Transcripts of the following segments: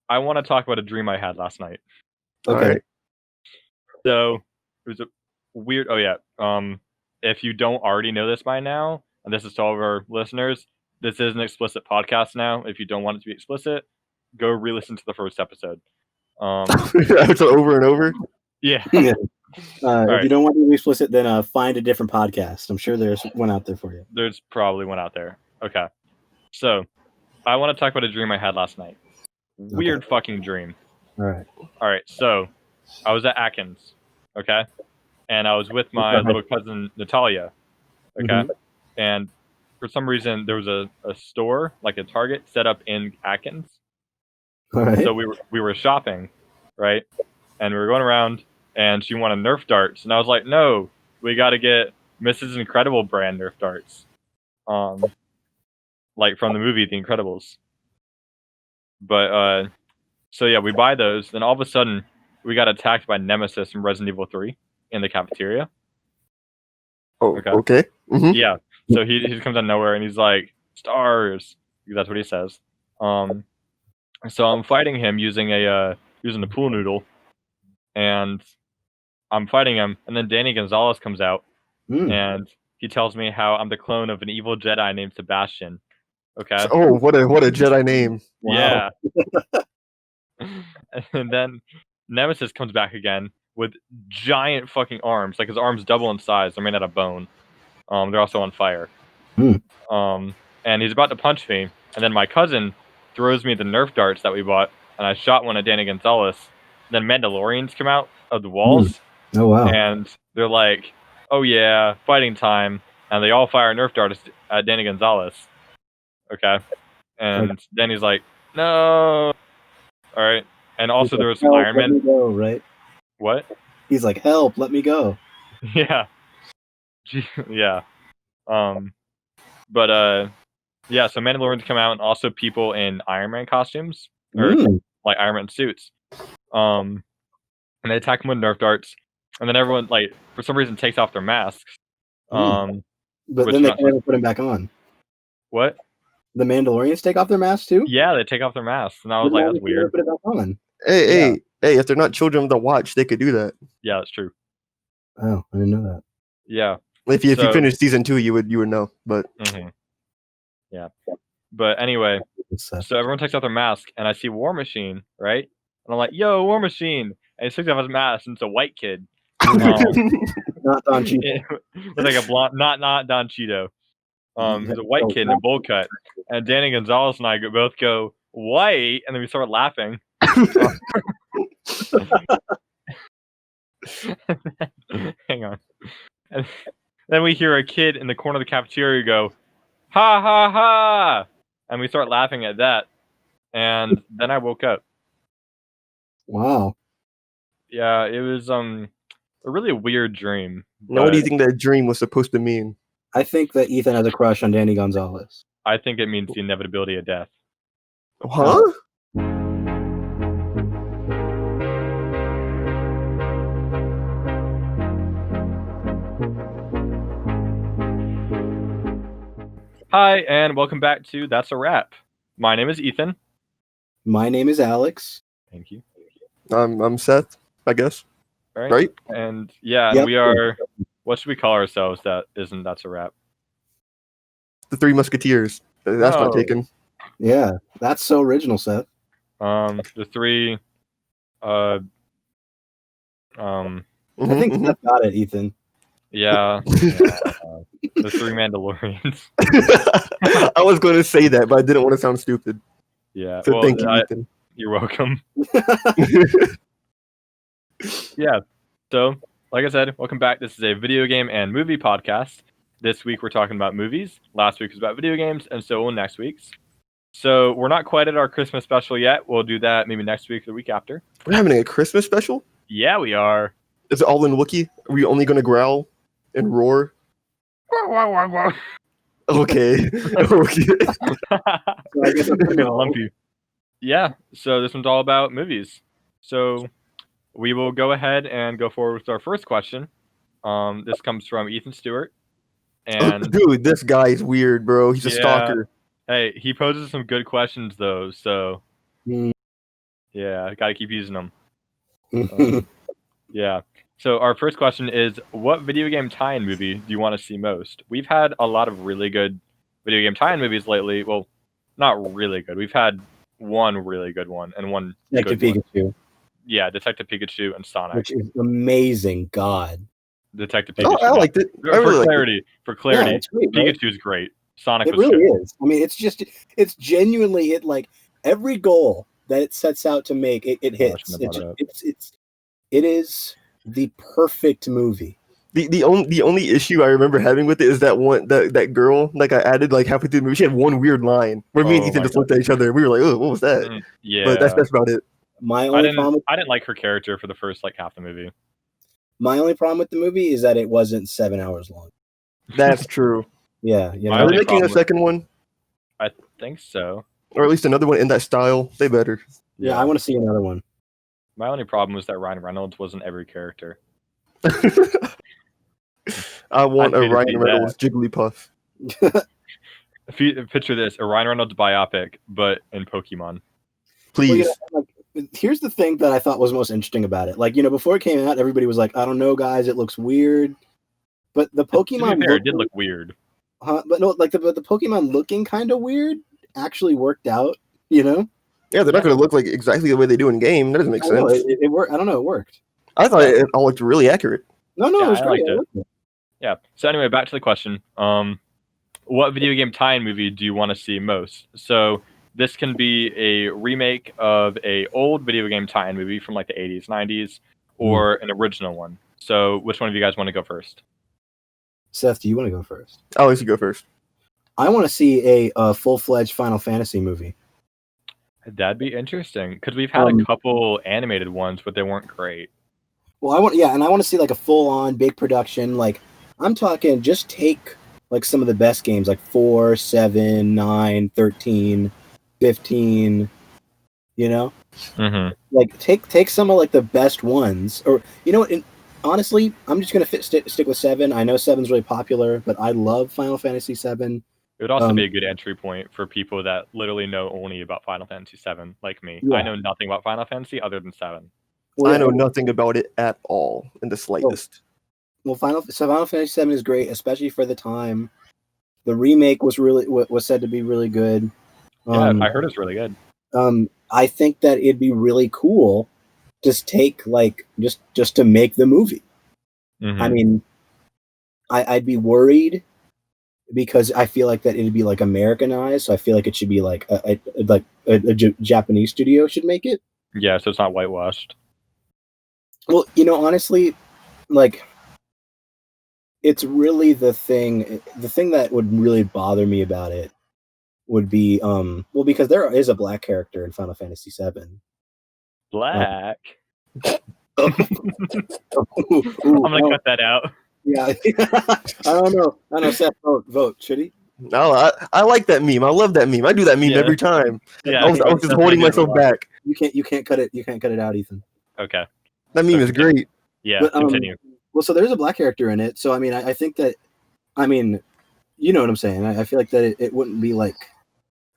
I want to talk about a dream I had last night. Okay. Alright. So it was a weird. Oh yeah. If you don't already know this by now, and this is to all of our listeners, this is an explicit podcast now. If you don't want it to be explicit, go re-listen to the first episode. It's over and over. Yeah. Yeah. Alright. If you don't want to be explicit, then find a different podcast. I'm sure there's one out there for you. There's probably one out there. Okay. So I want to talk about a dream I had last night. Weird fucking dream. All right. Alright, so I was at Atkins, okay? And I was with my little cousin Natalia, okay? And for some reason there was a store, like a Target, set up in Atkins. All right. So we were shopping, right? And we were going around, and she wanted Nerf darts, and I was like, no, we got to get Mrs. Incredible brand Nerf darts, like from the movie The Incredibles. But so yeah, we buy those. Then all of a sudden, we got attacked by Nemesis from Resident Evil 3 in the cafeteria. Oh, Okay. okay. Mhm. Yeah. So he just comes out of nowhere and he's like, stars. That's what he says. So I'm fighting him using a pool noodle, and I'm fighting him, and then Danny Gonzales comes out and he tells me how I'm the clone of an evil Jedi named Sebastian. Okay. Oh, what a Jedi name. Yeah. And then Nemesis comes back again with giant fucking arms. Like his arms double in size. They're made out of bone. They're also on fire. And he's about to punch me, and then my cousin throws me the Nerf darts that we bought, and I shot one at Danny Gonzales. Then Mandalorians come out of the walls. Oh wow. And they're like, oh yeah, fighting time. And they all fire Nerf darts at Danny Gonzales. Okay. And Danny's like, no. Alright. And also there was some Iron Man. Let me go, right? What? He's like, help, let me go. Yeah. Yeah. But yeah, so Mandalorians come out, and also people in Iron Man costumes. Or like Iron Man suits. And they attack him with Nerf darts. And then everyone, like, for some reason, takes off their masks. But then they can never put him back on. What? The Mandalorians take off their masks too? Yeah, they take off their masks. And I was like, that's weird. Put it back on. Hey, if they're not children of the watch, they could do that. Yeah, that's true. Oh, I didn't know that. Yeah. If you finish season 2, you would know. But yeah. But anyway, so everyone takes off their mask, and I see War Machine, right? And I'm like, yo, War Machine. And he takes off his mask, and it's a white kid. Not Don Cheeto. With like a blonde, not Don Cheeto. He's a white kid in a bowl cut. And Danny Gonzales and I both go, white, and then we start laughing. Hang on. And then we hear a kid in the corner of the cafeteria go, ha ha ha, and we start laughing at that. And then I woke up. Wow. Yeah, it was a really weird dream. Now, what do you think that dream was supposed to mean? I think that Ethan has a crush on Danny Gonzales. I think it means the inevitability of death. Huh? Hi, and welcome back to That's a Wrap. My name is Ethan. My name is Alex. Thank you. I'm Seth, I guess. Right? And yeah, and we are. What should we call ourselves that isn't That's a Wrap? The Three Musketeers. That's not taken. Yeah, that's so original, Seth. The three. I think Seth got it, Ethan. Yeah. The three Mandalorians. I was going to say that, but I didn't want to sound stupid. Yeah. So thank you, Ethan. You're welcome. Yeah. So, like I said, welcome back. This is a video game and movie podcast. This week we're talking about movies. Last week was about video games, and so will next week's. So we're not quite at our Christmas special yet. We'll do that maybe next week or the week after. We're having a Christmas special? Yeah, we are. Is it all in Wookiee? Are we only going to growl and roar? Okay. I guess I'm gonna lump you. Yeah, so this one's all about movies. So we will go ahead and go forward with our first question. This comes from Ethan Stewart. And dude, this guy is weird, bro. He's a stalker. Hey, he poses some good questions though, so Yeah, got to keep using them. Yeah. So our first question is, what video game tie-in movie do you want to see most? We've had a lot of really good video game tie-in movies lately. Well, not really good. We've had one really good one and one Detective good one. Pikachu, Yeah, Detective Pikachu and Sonic. which is amazing. God, Detective Oh, Pikachu. I liked it. I really liked it. For clarity, yeah, it's great, right? Pikachu's great. Sonic It was really shit. is. I mean, it's genuinely hit like every goal that it sets out to make. It hits. shouldn't have brought It is the perfect movie. The only issue I remember having with it is that girl, like I added like halfway through the movie, she had one weird line where me and Oh Ethan my just looked at each other and we were like, oh, what was that? Yeah. But that's about it. My I only didn't problem. I didn't like her character for the first like half the movie. My only problem with the movie is that it wasn't 7 hours long. That's true. Yeah, you My Are know. they only making a problem- second one? I think so. Or at least another one in that style? They better. Yeah, I want to see another one. My only problem was that Ryan Reynolds wasn't every character. I want I'd a pay to see Ryan Reynolds Jigglypuff. If you picture this, a Ryan Reynolds biopic, but in Pokemon. Please. Well, here's the thing that I thought was most interesting about it. Like, before it came out, everybody was like, I don't know, guys, it looks weird. But the To Pokemon be fair, it did look weird. but no, like the Pokemon looking kind of weird actually worked out, Yeah, they're not going to look like exactly the way they do in game. That doesn't make I know, sense. it worked. I don't know, it worked. I thought it all looked really accurate. No, Yeah, it was I great. liked I it. liked it. Yeah. So anyway, back to the question. What video game tie-in movie do you want to see most? So this can be a remake of a old video game tie-in movie from like the 80s, 90s, or an original one. So which one of you guys want to go first? Seth, do you want to go first? I'll let you go first. I want to see a full-fledged Final Fantasy movie. That'd be interesting because we've had a couple animated ones, but they weren't great. Well, I want to see like a full-on big production. Like, I'm talking, just take like some of the best games, like 4, 7, 9, 13, 15. Mm-hmm. Like take some of like the best ones, or what? Honestly, I'm just gonna stick with 7. I know 7's really popular, but I love Final Fantasy 7. It would also be a good entry point for people that literally know only about Final Fantasy 7, like me. Yeah. I know nothing about Final Fantasy other than 7. Well, I know nothing about it at all in the slightest. Well, Final Fantasy 7 is great, especially for the time. The remake was said to be really good. Yeah, I heard it's really good. I think that it'd be really cool just take like just to make the movie. Mm-hmm. I mean, I'd be worried because I feel like that it'd be like Americanized. So I feel like it should be like a Japanese studio should make it. Yeah, so it's not whitewashed. Well, honestly, like, it's really the thing that would really bother me about it would be because there is a black character in Final Fantasy 7. Black. Ooh, I'm gonna cut that out. Yeah, I don't know. Seth, vote. Should he? No, I like that meme. I love that meme. I do that meme every time. Yeah, I was just holding myself back. You can't cut it. You can't cut it out, Ethan. Okay. That meme is great. Yeah, But, continue. Well, so there's a black character in it. So I mean, I think that, you know what I'm saying. I feel like that it wouldn't be like,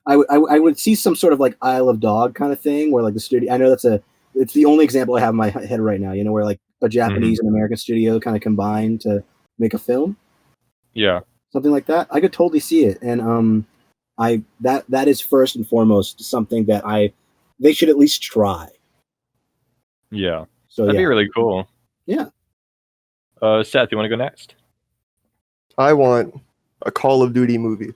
I would see some sort of like Isle of Dog kind of thing where like the studio. I know it's the only example I have in my head right now. Where like a Japanese and American studio kind of combine to make a film. Yeah. Something like that. I could totally see it, and that is first and foremost something that they should at least try. Yeah. So That'd be really cool. Yeah. Seth, you want to go next? I want a Call of Duty movie.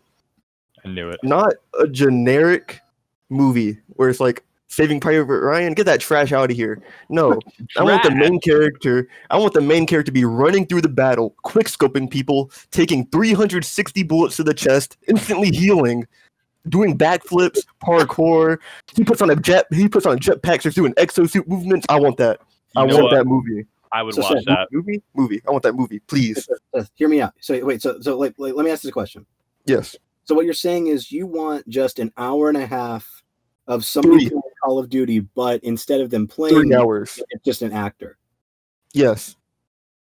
I knew it. Not a generic movie where it's like Saving Private Ryan, get that trash out of here. No, I want the main character. I want the main character to be running through the battle, quick scoping people, taking 360 bullets to the chest, instantly healing, doing backflips, parkour. He puts on jetpacks, just doing exosuit movements. I want that. I want that movie. I would watch that movie. I want that movie, please. Hear me out. So wait. So let me ask this question. Yes. So what you're saying is you want just an hour and a half of somebody playing Call of Duty, but instead of them playing 3 hours, it's just an actor. Yes.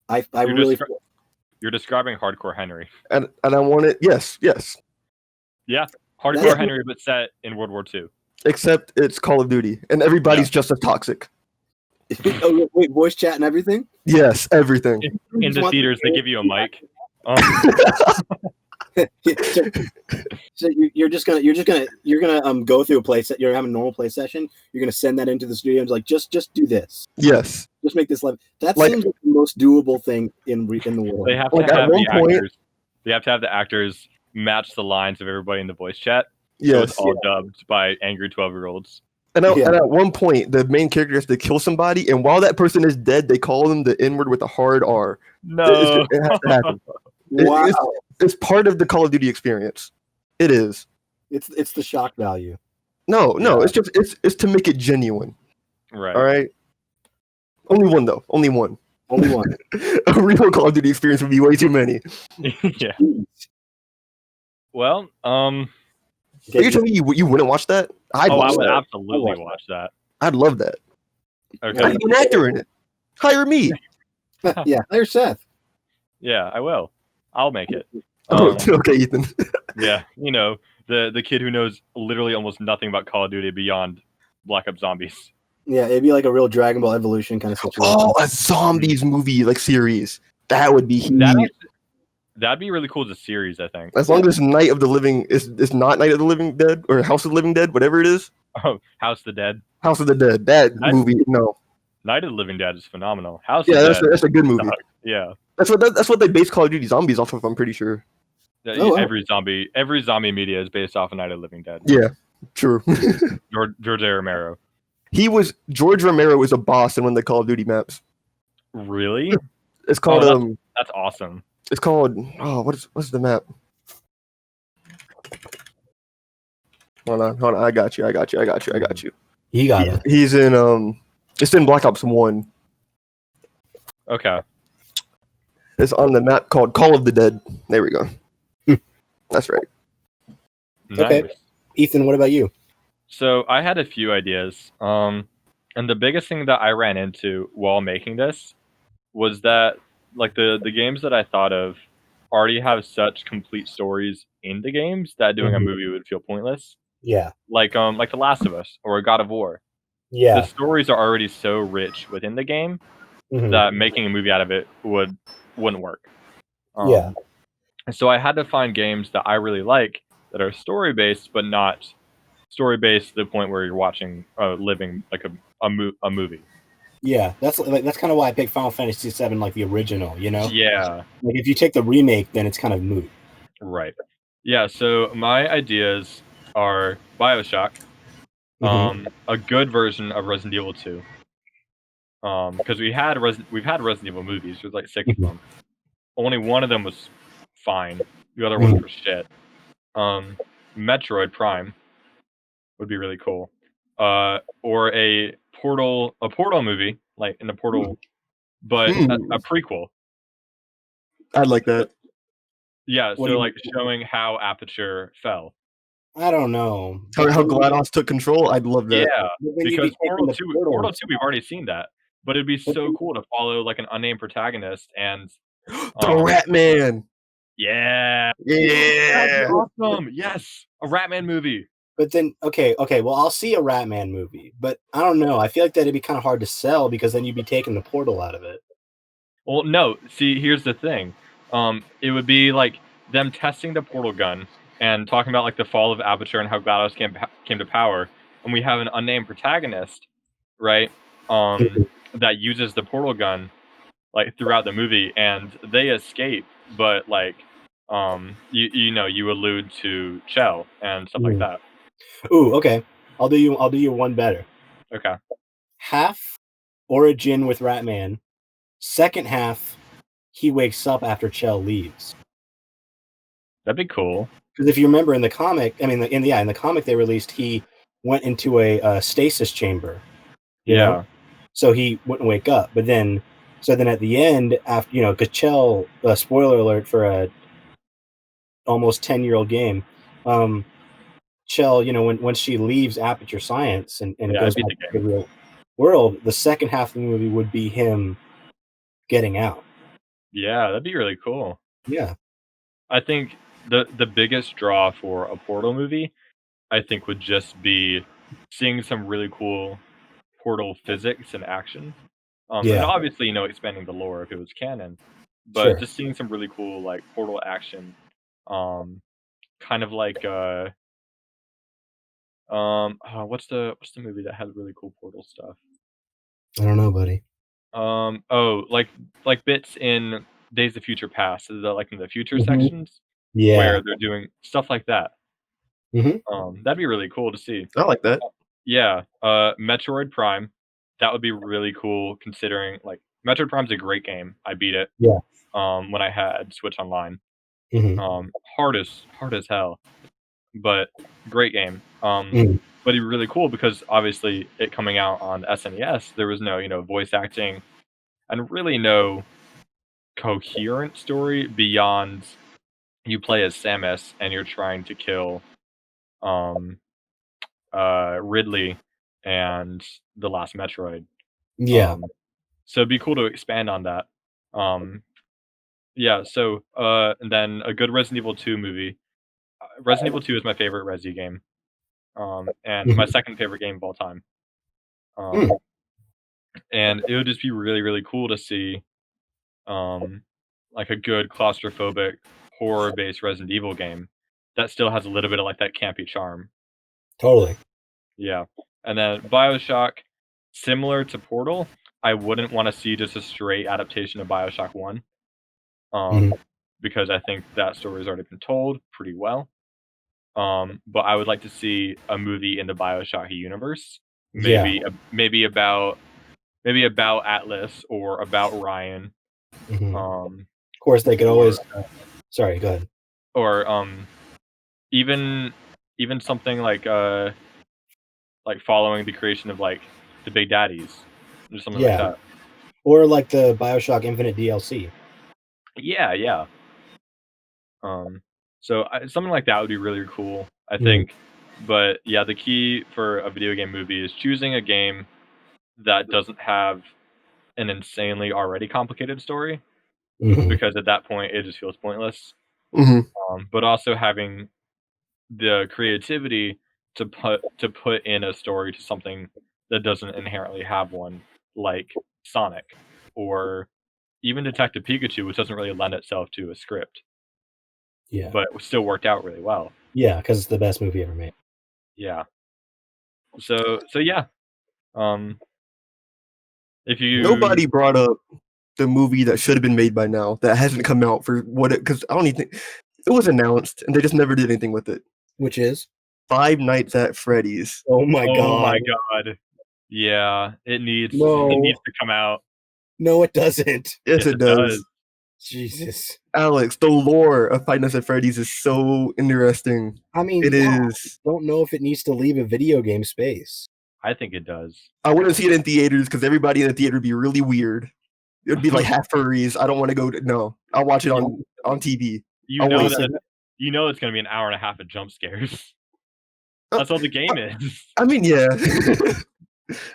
You're describing Hardcore Henry. And I want it. Yes. Yeah. Hardcore Henry, but set in World War II. Except it's Call of Duty, and everybody's just as toxic. Oh, wait, voice chat and everything? Yes, everything. In the theaters, they give you a mic. So you're gonna go through a play set. You're having a normal play session. You're gonna send that into the studio and like just do this. Yes. Just make this live. That Like- seems like the most doable thing in the world. They have Like, to at have one the point- actors. They have to have the actors match the lines of everybody in the voice chat. So Yes. it's all dubbed by angry 12-year-olds. And Yeah. at one point, the main character has to kill somebody, and while that person is dead, they call them the N-word with a hard R. No. It has to happen. Wow, It's part of the Call of Duty experience. It is. it's the shock value. No, Yeah. it's to make it genuine. Right. All right. Only one though. Only one. Only one. A real Call of Duty experience would be way too many. Yeah. Well, Are you telling me you wouldn't watch that? I'd I watch would that. absolutely watch that. I'd love that. Okay. I'd be an actor in it. Hire me. Yeah, there's Seth. Yeah, I will. I'll make it. Okay, Ethan. Yeah, the kid who knows literally almost nothing about Call of Duty beyond Black Ops Zombies. Yeah, it'd be like a real Dragon Ball Evolution kind of situation. Oh, a zombies movie like series. That would be huge. That'd be really cool as a series, I think. As long as Night of the Living is not Night of the Living Dead or House of the Living Dead, whatever it is. Oh, House of the Dead. House of the Dead. That movie, no. Night of the Living Dead is phenomenal. House Yeah, of the Dead. that's a good movie. Yeah. That's what they base Call of Duty Zombies off of. I'm pretty sure. Oh, wow. Every zombie media is based off of Night of the Living Dead. Yeah, true. George A. Romero. George Romero was a boss in one of the Call of Duty maps. Really? It's called That's awesome. It's called what's the map? Hold on. I got you. You got it. He's in it's in Black Ops 1. Okay. It's on the map called Call of the Dead. There we go. That's right. Okay. Nice. Ethan, what about you? So I had a few ideas. And the biggest thing that I ran into while making this was that like the games that I thought of already have such complete stories in the games that doing a movie would feel pointless. Yeah. Like The Last of Us or God of War. Yeah. The stories are already so rich within the game Mhm. that making a movie out of it wouldn't work. Yeah. So I had to find games that I really like that are story based, but not story based to the point where you're watching living like a movie. Yeah, that's kind of why I picked Final Fantasy VII, like the original. Yeah. Like if you take the remake, then it's kind of moot. Right. Yeah. So my ideas are BioShock, a good version of Resident Evil 2. Because we've had Resident Evil movies. There's like 6 of them. Only one of them was fine. The other ones were shit. Metroid Prime would be really cool. Or a Portal movie, like in the Portal, but a prequel. I'd like that. Yeah, What so do you like mean? showing how Aperture fell. I don't know. How GLaDOS took control. I'd love that. Yeah, But then you'd be because taking Portal the 2, portal. we've already seen that, but it'd be so cool to follow like an unnamed protagonist and The Rat Man. yeah, Yeah. that's awesome. Yes, a Ratman movie. But then, okay, well, I'll see a Ratman movie, but I don't know. I feel like that'd be kind of hard to sell because then you'd be taking the portal out of it. Well, no. See, here's the thing. It would be like them testing the portal gun and talking about like the fall of Aperture and how GLaDOS came to power, and we have an unnamed protagonist, right? That uses the portal gun like throughout the movie, and they escape, but like, you allude to Chell and stuff like that. Ooh, okay. I'll do you one better. Okay. Half origin with Ratman. Second half, he wakes up after Chell leaves. That'd be cool. Because if you remember in the comic, in the comic they released, he went into a stasis chamber. You know? So he wouldn't wake up. But then at the end, after because Chell, spoiler alert for a almost 10-year-old game, Chell, once she leaves Aperture Science and goes back to the real world, the second half of the movie would be him getting out. Yeah, that'd be really cool. Yeah. I think the biggest draw for a Portal movie, I think, would just be seeing some really cool Portal physics in action. And Yeah. obviously, expanding the lore if it was canon, but Sure. just seeing some really cool like Portal action, kind of like what's the movie that has really cool Portal stuff? I don't know, buddy. Like bits in Days of Future Past, like in the future Mhm. sections Yeah. where they're doing stuff like that. Mhm. That'd be really cool to see. I like that. Yeah, Metroid Prime, that would be really cool considering like Metroid Prime's a great game. I beat it. Yeah. When I had Switch Online. Mhm. Hard as hell, but great game. Mhm. But it'd be really cool because obviously it coming out on SNES, there was no, voice acting and really no coherent story beyond you play as Samus and you're trying to kill Ridley and the last Metroid. Yeah. So it'd be cool to expand on that. Yeah, so and then a good Resident Evil 2 movie. Resident Evil 2 is my favorite Resi game. And my Mhm. second favorite game of all time. Mm. And it would just be really, really cool to see like a good claustrophobic horror-based Resident Evil game that still has a little bit of like that campy charm. Totally. Yeah. And then BioShock, similar to Portal, I wouldn't want to see just a straight adaptation of BioShock 1. Mhm. Because I think that story's already been told pretty well. But I would like to see a movie in the BioShock universe. Yeah. Maybe about Atlas or about Ryan. Mhm. Of course, they could always. Sorry. Go ahead. Or even something like following the creation of like the Big Daddies or something like Yeah. that. Or like the BioShock Infinite DLC. Yeah. So something like that would be really cool, I Mhm. think. But yeah, the key for a video game movie is choosing a game that doesn't have an insanely already complicated story, Mhm. because at that point it just feels pointless. hmm But also having the creativity to put in a story to something that doesn't inherently have one, like Sonic or even Detective Pikachu, which doesn't really lend itself to a script, Yeah. but it still worked out really well. Yeah, because it's the best movie ever made. Yeah. So yeah. Um, if Nobody you brought up the movie that should have been made by now that hasn't come out for what it, because I don't even think it was announced and they just never did anything with it. Which is? Five Nights at Freddy's. Oh my Oh my god. god. Yeah, it needs No. to come out. No, it doesn't. Yes, it does. Jesus. Alex, the lore of Five Nights at Freddy's is so interesting. I mean, It yeah, is. I don't know if it needs to leave a video game space. I think it does. I wouldn't see it in theaters because everybody in the theater would be really weird. It would be like half furries. I don't want to go to. No, I'll watch it on TV. You I'll know wait. that it's gonna be an hour and a half of jump scares. That's all the game is. I mean, yeah,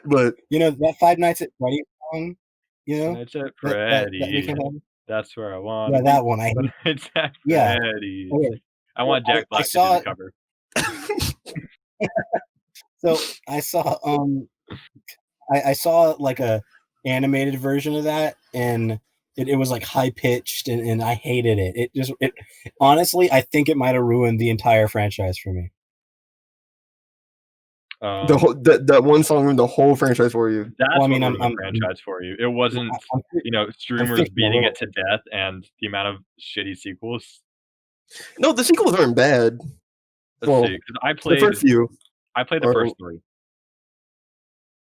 but You know that Five Nights at Freddy's song? You know Nights at that we Freddy's. can have. That's where I want Yeah, to that be. one. I hate. Nights at Yeah. Freddy's. Okay. I want Jack I Black to do saw the cover. So I saw I saw like a animated version of that, and it was like high pitched, and I hated it. It honestly, I think it might have ruined the entire franchise for me. the whole that one song ruined the whole franchise for you. That's Well, I what mean, ruined the franchise for you. It wasn't, streamers thinking a beating little it to death and the amount of shitty sequels. No, the sequels aren't bad. Let's Well, see, because I the first few. played the are- first three.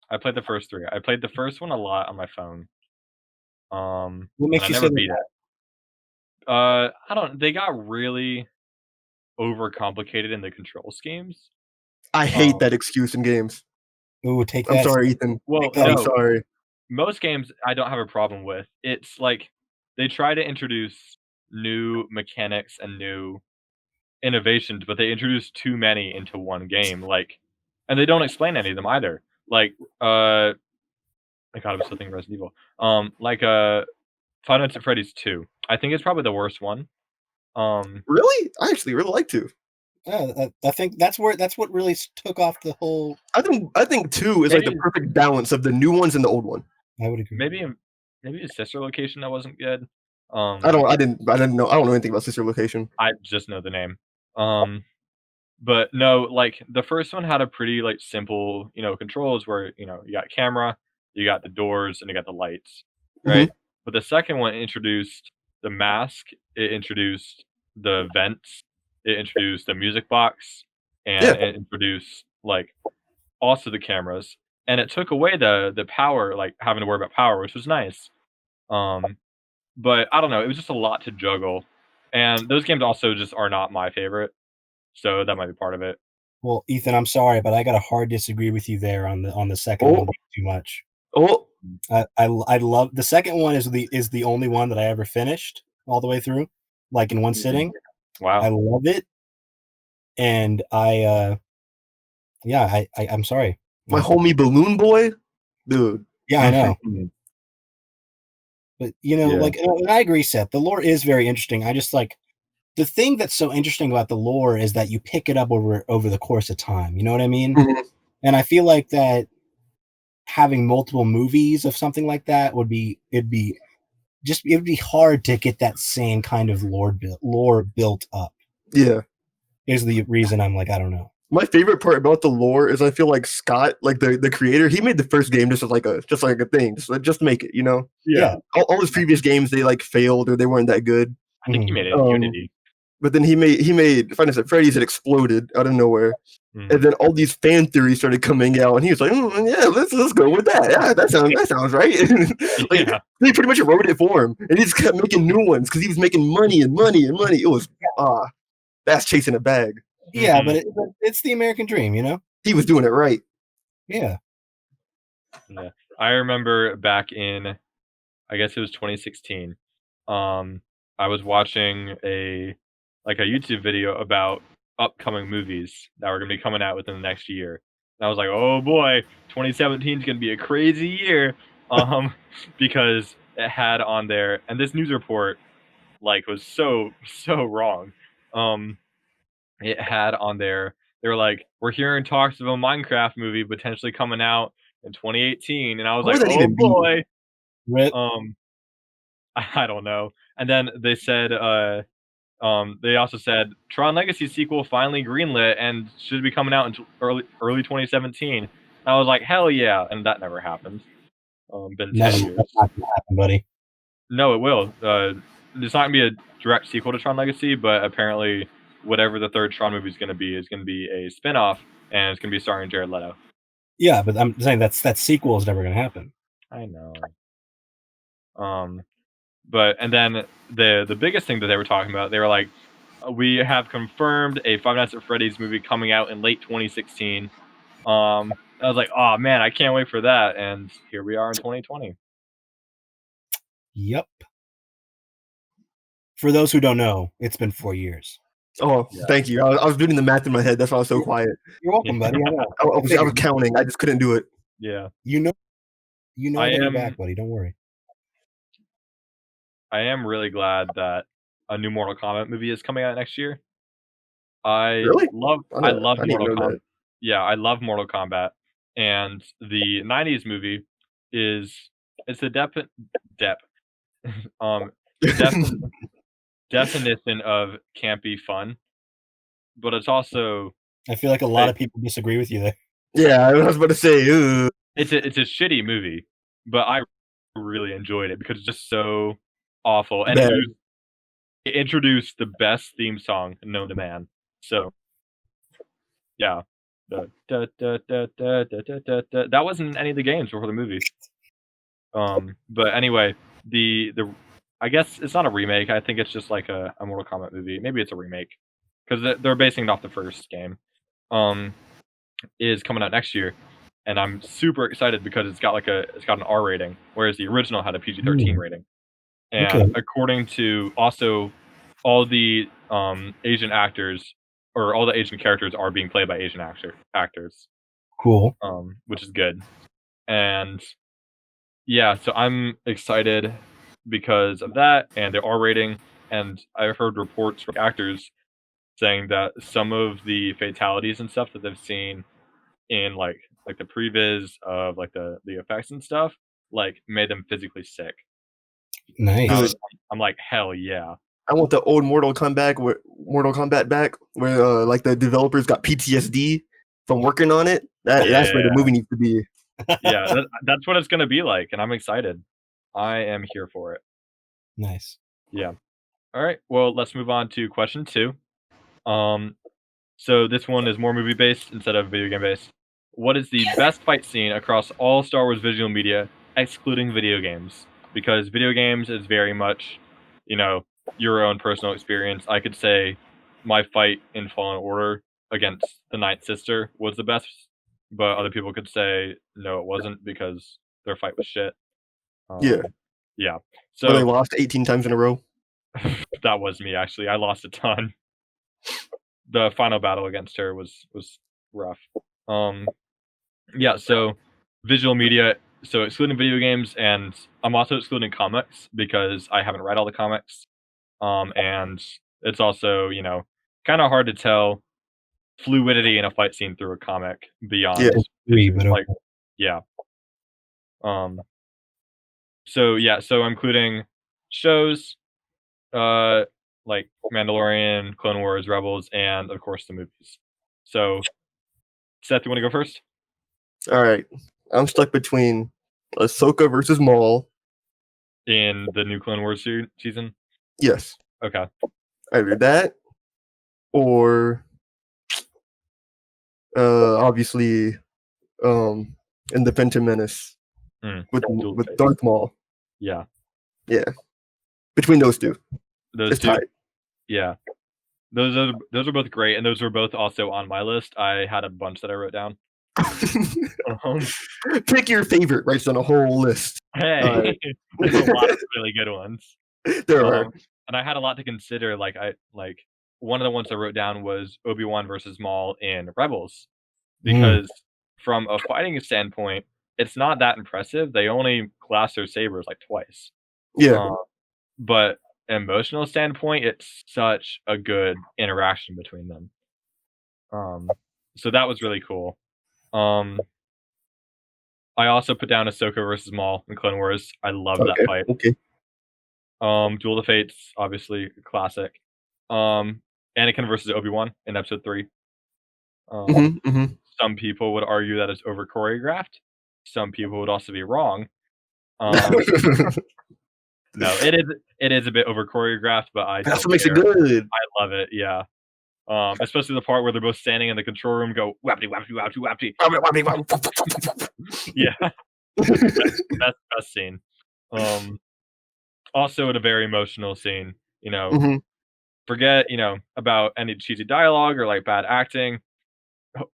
I played the first three. I played the first one a lot on my phone. What And makes I you never say beat that? it. I don't. They got really overcomplicated in the control schemes. I hate that excuse in games. Ooh, take I'm that. sorry, Ethan. Well, that. I'm no, sorry. most games I don't have a problem with. It's like they try to introduce new mechanics and new innovations, but they introduce too many into one game. Like, and they don't explain any of them either. Like, I God, I'm still thinking Resident Evil. Like, Five Nights at Freddy's 2. I think it's probably the worst one. Really? I actually really like to. I think that's what really took off the whole. I think 2 is like the Maybe- perfect balance of the new ones and the old one. I would agree. Maybe a sister location that wasn't good. I didn't know. I don't know anything about Sister Location. I just know the name. But no, like the first one had a pretty like simple, controls where you got camera, you got the doors, and you got the lights, right? But the second one introduced the mask, it introduced the vents, it introduced the music box, and Yeah. it introduced like also the cameras, and it took away the power, like having to worry about power, which was nice. But I don't know, it was just a lot to juggle, and those games also just are not my favorite. So that might be part of it. Well, Ethan, I'm sorry, but I got a hard disagree with you there on the second Oh. one too much. Oh, I love the second one is the only one that I ever finished all the way through, like in one sitting. Wow. I love it, and I'm sorry. my homie Balloon Boy, dude. Yeah, I know. But Yeah. like, and I agree, Seth. The lore is very interesting. I just like the thing that's so interesting about the lore is that you pick it up over the course of time. You know what I mean? Mhm. And I feel like that having multiple movies of something like that would be hard to get that same kind of lore built up. Yeah. Is the reason I'm like, I don't know. My favorite part about the lore is I feel like Scott, like the creator, he made the first game just like a thing, just make it, Yeah. All his previous games they like failed or they weren't that good. I think he made it in Unity. But then he made Five Nights at Freddy's. It exploded out of nowhere, and then all these fan theories started coming out, and he was like, "Yeah, let's go with that. Yeah, that sounds right." Like, Yeah. They pretty much wrote it for him, and he just kept making new ones because he was making money and money and money. It was that's chasing a bag. Yeah, but it's the American dream, He was doing it right. Yeah. Yeah. I remember back in, I guess it was 2016. I was watching a YouTube video about upcoming movies that were going to be coming out within the next year. And I was like, oh boy, 2017 is going to be a crazy year. Because it had on there, and this news report was so wrong. It had on there, they were like, we're hearing talks of a Minecraft movie potentially coming out in 2018, and I was What like, would that oh even be? boy. Rip. I don't know. And then they said, they also said Tron Legacy sequel finally greenlit and should be coming out in early 2017. And I was like, hell yeah, and that never happened. Been 10 Never. years. That's not gonna happen, buddy. No, it will. It's not gonna be a direct sequel to Tron Legacy, but apparently, whatever the third Tron movie is gonna be a spin-off, and it's gonna be starring Jared Leto. Yeah, but I'm saying that sequel is never gonna happen. I know. But and then the biggest thing that they were talking about, they were like, we have confirmed a Five Nights at Freddy's movie coming out in late 2016. I was like, oh man, I can't wait for that, and here we are in 2020. Yep. For those who don't know, it's been 4 years. Oh, Yeah. thank you. I was doing the math in my head. That's why I was so quiet. You're welcome, buddy. I know. I was counting. I just couldn't do it. Yeah. You know I that you're am- back, buddy. Don't worry. I am really glad that a new Mortal Kombat movie is coming out next year. I Really? love I didn't Mortal know Kombat. that. Yeah, I love Mortal Kombat, and the '90s movie it's the definition of campy fun, but it's also I feel like a lot of people disagree with you there. Yeah, I was about to say. it's a shitty movie, but I really enjoyed it because it's just so awful, and Bad. it introduced the best theme song known to man. So, yeah, that wasn't in any of the games before the movie. But anyway, the I guess it's not a remake. I think it's just like a Mortal Kombat movie. Maybe it's a remake because they're basing it off the first game. Is coming out next year, and I'm super excited because it's got an R rating, whereas the original had a PG-13 rating. And Okay. according to also all the Asian actors or all the Asian characters are being played by Asian actors. Cool. Which is good. And yeah, so I'm excited because of that and the R rating. And I've heard reports from actors saying that some of the fatalities and stuff that they've seen in like the previs of like the effects and stuff like made them physically sick. Nice. I'm like, hell yeah. I want the old Mortal Kombat back, where like the developers got PTSD from working on it. That's where the movie needs to be. Yeah, that's what it's gonna be like, and I'm excited. I am here for it. Nice. Yeah. All right. Well, let's move on to question 2. So this one is more movie based instead of video game based. What is the best fight scene across all Star Wars visual media, excluding video games? Because video games is very much, your own personal experience. I could say my fight in Fallen Order against the Ninth Sister was the best, but other people could say no, it wasn't because their fight was shit. Yeah. Yeah. So they So lost 18 times in a row. that was me actually. I lost a ton. The final battle against her was rough. Yeah, so visual media, so excluding video games, and I'm also excluding comics because I haven't read all the comics. And it's also, kind of hard to tell fluidity in a fight scene through a comic beyond like yeah. So I'm including shows, like Mandalorian, Clone Wars, Rebels, and of course the movies. So, Seth, you want to go first? All right, I'm stuck between Ahsoka versus Maul in the new Clone Wars season. Yes. Okay. Either that, or obviously, in the Phantom Menace with Darth Maul. Yeah. Yeah. Between those two. Those two. Tight. Yeah. Those are both great, and those were both also on my list. I had a bunch that I wrote down. Pick your favorite, right? On a whole list. Hey, there's a lot of really good ones. There are, and I had a lot to consider. Like one of the ones I wrote down was Obi-Wan versus Maul in Rebels, because from a fighting standpoint, it's not that impressive. They only clash their sabers like twice. Yeah, but emotional standpoint, it's such a good interaction between them. So that was really cool. I also put down Ahsoka versus Maul in Clone Wars. I love that fight. Okay. Duel of the Fates, obviously classic. Anakin versus Obi-Wan in Episode 3. Some people would argue that it's over choreographed. Some people would also be wrong. No, it is a bit over choreographed, but that's what makes it good. I love it. Yeah. Especially the part where they're both standing in the control room, go whappity whappity whappity whappity. Yeah, that's the best scene. Also, a very emotional scene. Forget about any cheesy dialogue or like bad acting.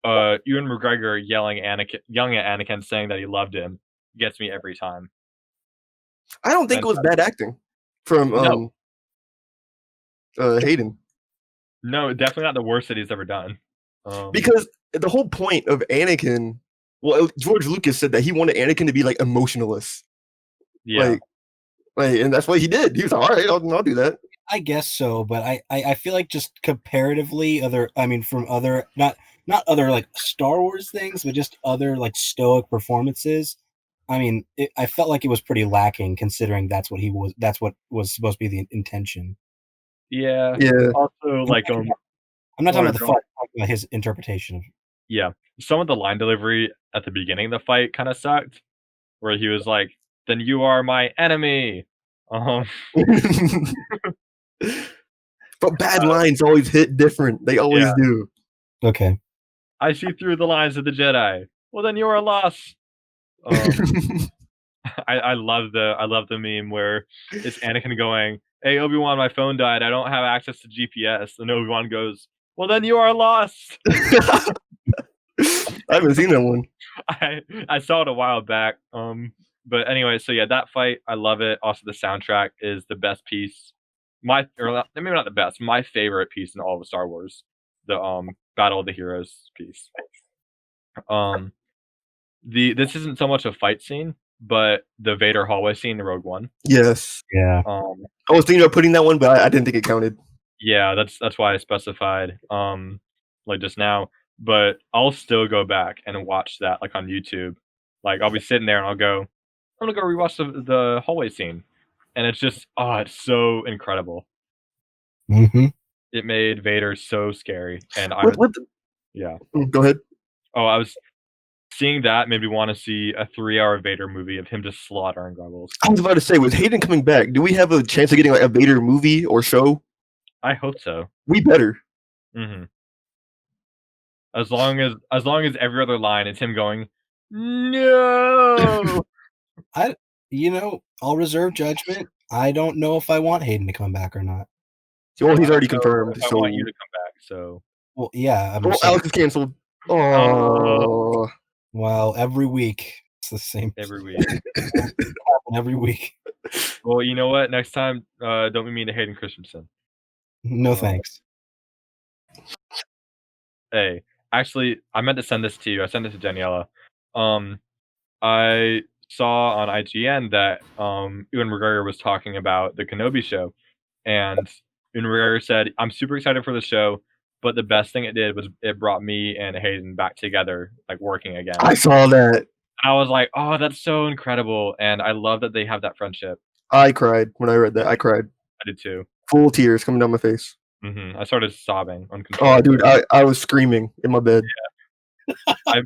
Ewan McGregor yelling at Anakin, saying that he loved him, gets me every time. I don't think it was bad acting from Hayden. No, definitely not the worst that he's ever done. Because the whole point of Anakin, George Lucas said that he wanted Anakin to be like emotionless. Yeah. Like, and that's what he did. He was like, all right, I'll do that. I guess so, but I feel like just comparatively from other not other like Star Wars things, but just other like stoic performances. I felt like it was pretty lacking considering that's what was supposed to be the intention. Yeah. Also, like I'm not talking about the fight, I'm talking about his interpretation of. Yeah, some of the line delivery at the beginning of the fight kind of sucked, where he was like, "Then you are my enemy." But bad lines always hit different. They always do. Okay. I see through the lines of the Jedi. Well, then you are lost. I love the meme where it's Anakin going, "Hey Obi-Wan, my phone died. I don't have access to GPS." And Obi-Wan goes, "Well, then you are lost." I haven't seen that one. I saw it a while back. But anyway, so yeah, that fight, I love it. Also, the soundtrack is the best piece. Maybe not the best. My favorite piece in all of Star Wars, the Battle of the Heroes piece. This isn't so much a fight scene, but the Vader hallway scene in Rogue One. Yes. Yeah. I was thinking about putting that one, but I didn't think it counted. Yeah, that's why I specified like just now. But I'll still go back and watch that like on YouTube. Like I'll be sitting there and I'm gonna go rewatch the hallway scene, and it's just it's so incredible. Mm-hmm. It made Vader so scary, and yeah. Go ahead. Oh, I was seeing that made me want to see a 3-hour Vader movie of him just slaughtering rebels. I was about to say, with Hayden coming back, do we have a chance of getting like a Vader movie or show? I hope so. We better. hmm As long as every other line is him going, no. I'll reserve judgment. I don't know if I want Hayden to come back or not. Well, he's I already don't know confirmed. if I So, want you to come back. So Well, yeah, I'm oh, saying, Alex is canceled. Oh, well, every week it's the same. every week. Every week. Well, you know what? Next time, don't be mean to Hayden Christensen. No thanks. Hey, actually, I meant to send this to you. I sent it to Daniela. I saw on IGN that Ewan McGregor was talking about the Kenobi show, and Ewan McGregor said, "I'm super excited for the show, but the best thing it did was it brought me and Hayden back together, like working again." I saw that. And I was like, "Oh, that's so incredible!" And I love that they have that friendship. I cried when I read that. I cried. I did too. Full tears coming down my face. I started sobbing uncontrollably. Oh, dude, I was screaming in my bed. I-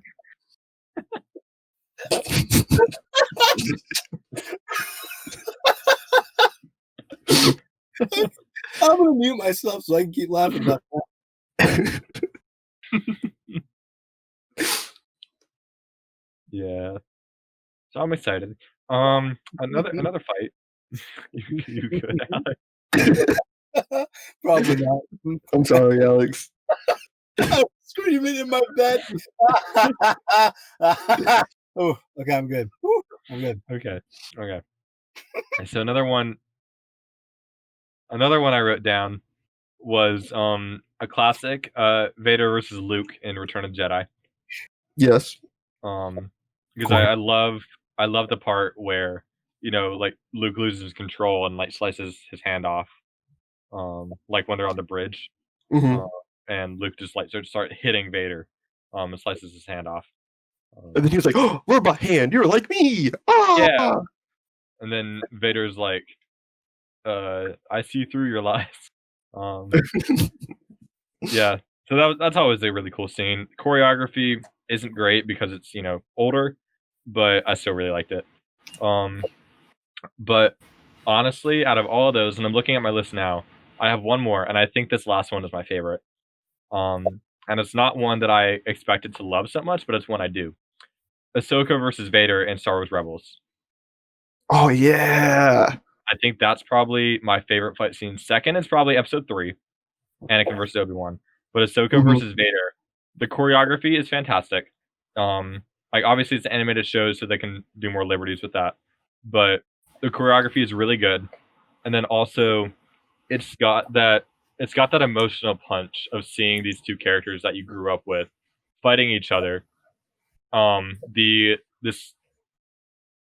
I'm gonna mute myself so I can keep laughing about that. Yeah. So I'm excited. Another fight. You good, Alex? Probably not. I'm sorry, Alex. I'm screaming in my bed. Oh, okay, I'm good. Woo, I'm good. Okay. So another one I wrote down was a classic, Vader versus Luke in Return of the Jedi. Yes. Because I love the part where, like Luke loses control and like slices his hand off. Like when they're on the bridge. Mm-hmm. And Luke just like start hitting Vader, and slices his hand off. And then he was like, "Oh, robot hand, you're like me!" Ah! Yeah. And then Vader's like, "I see through your lies." Yeah. So that's always a really cool scene. Choreography isn't great because it's older, but I still really liked it. But honestly, out of all of those, and I'm looking at my list now, I have one more, and I think this last one is my favorite. And it's not one that I expected to love so much, but it's one I do. Ahsoka versus Vader in Star Wars Rebels. Oh yeah. I think that's probably my favorite fight scene. Second is probably Episode 3, Anakin versus Obi-Wan. But Ahsoka versus Vader, the choreography is fantastic. Like obviously it's an animated show, so they can do more liberties with that. But the choreography is really good, and then also it's got that emotional punch of seeing these two characters that you grew up with fighting each other. The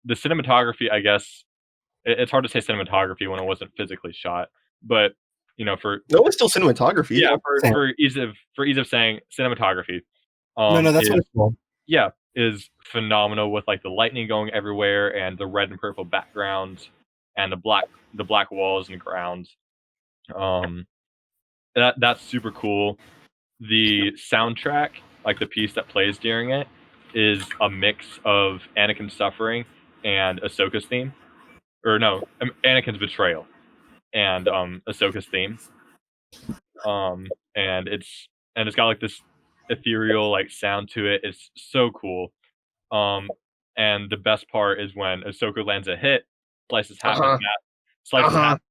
cinematography, I guess, it's hard to say cinematography when it wasn't physically shot, but No, it's still cinematography. Yeah, for ease of saying cinematography. No, that's what it's called. Yeah, is phenomenal with like the lightning going everywhere and the red and purple backgrounds and the black walls and ground. That's super cool. The soundtrack, like the piece that plays during it, is a mix of Anakin's suffering and Ahsoka's theme. Or no, Anakin's betrayal and Ahsoka's theme. And it's got like this ethereal like sound to it. It's so cool. And the best part is when Ahsoka lands a hit, slices half his mask,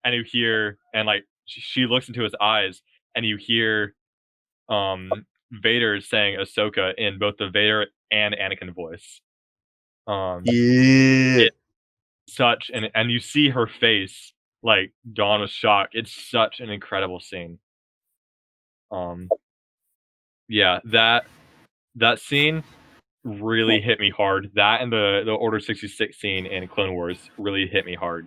and you hear, and like she looks into his eyes, and you hear Vader saying Ahsoka in both the Vader and Anakin voice. Yeah. And you see her face like dawn with shock. It's such an incredible scene. Yeah, that scene really hit me hard. That and the Order 66 scene in Clone Wars really hit me hard.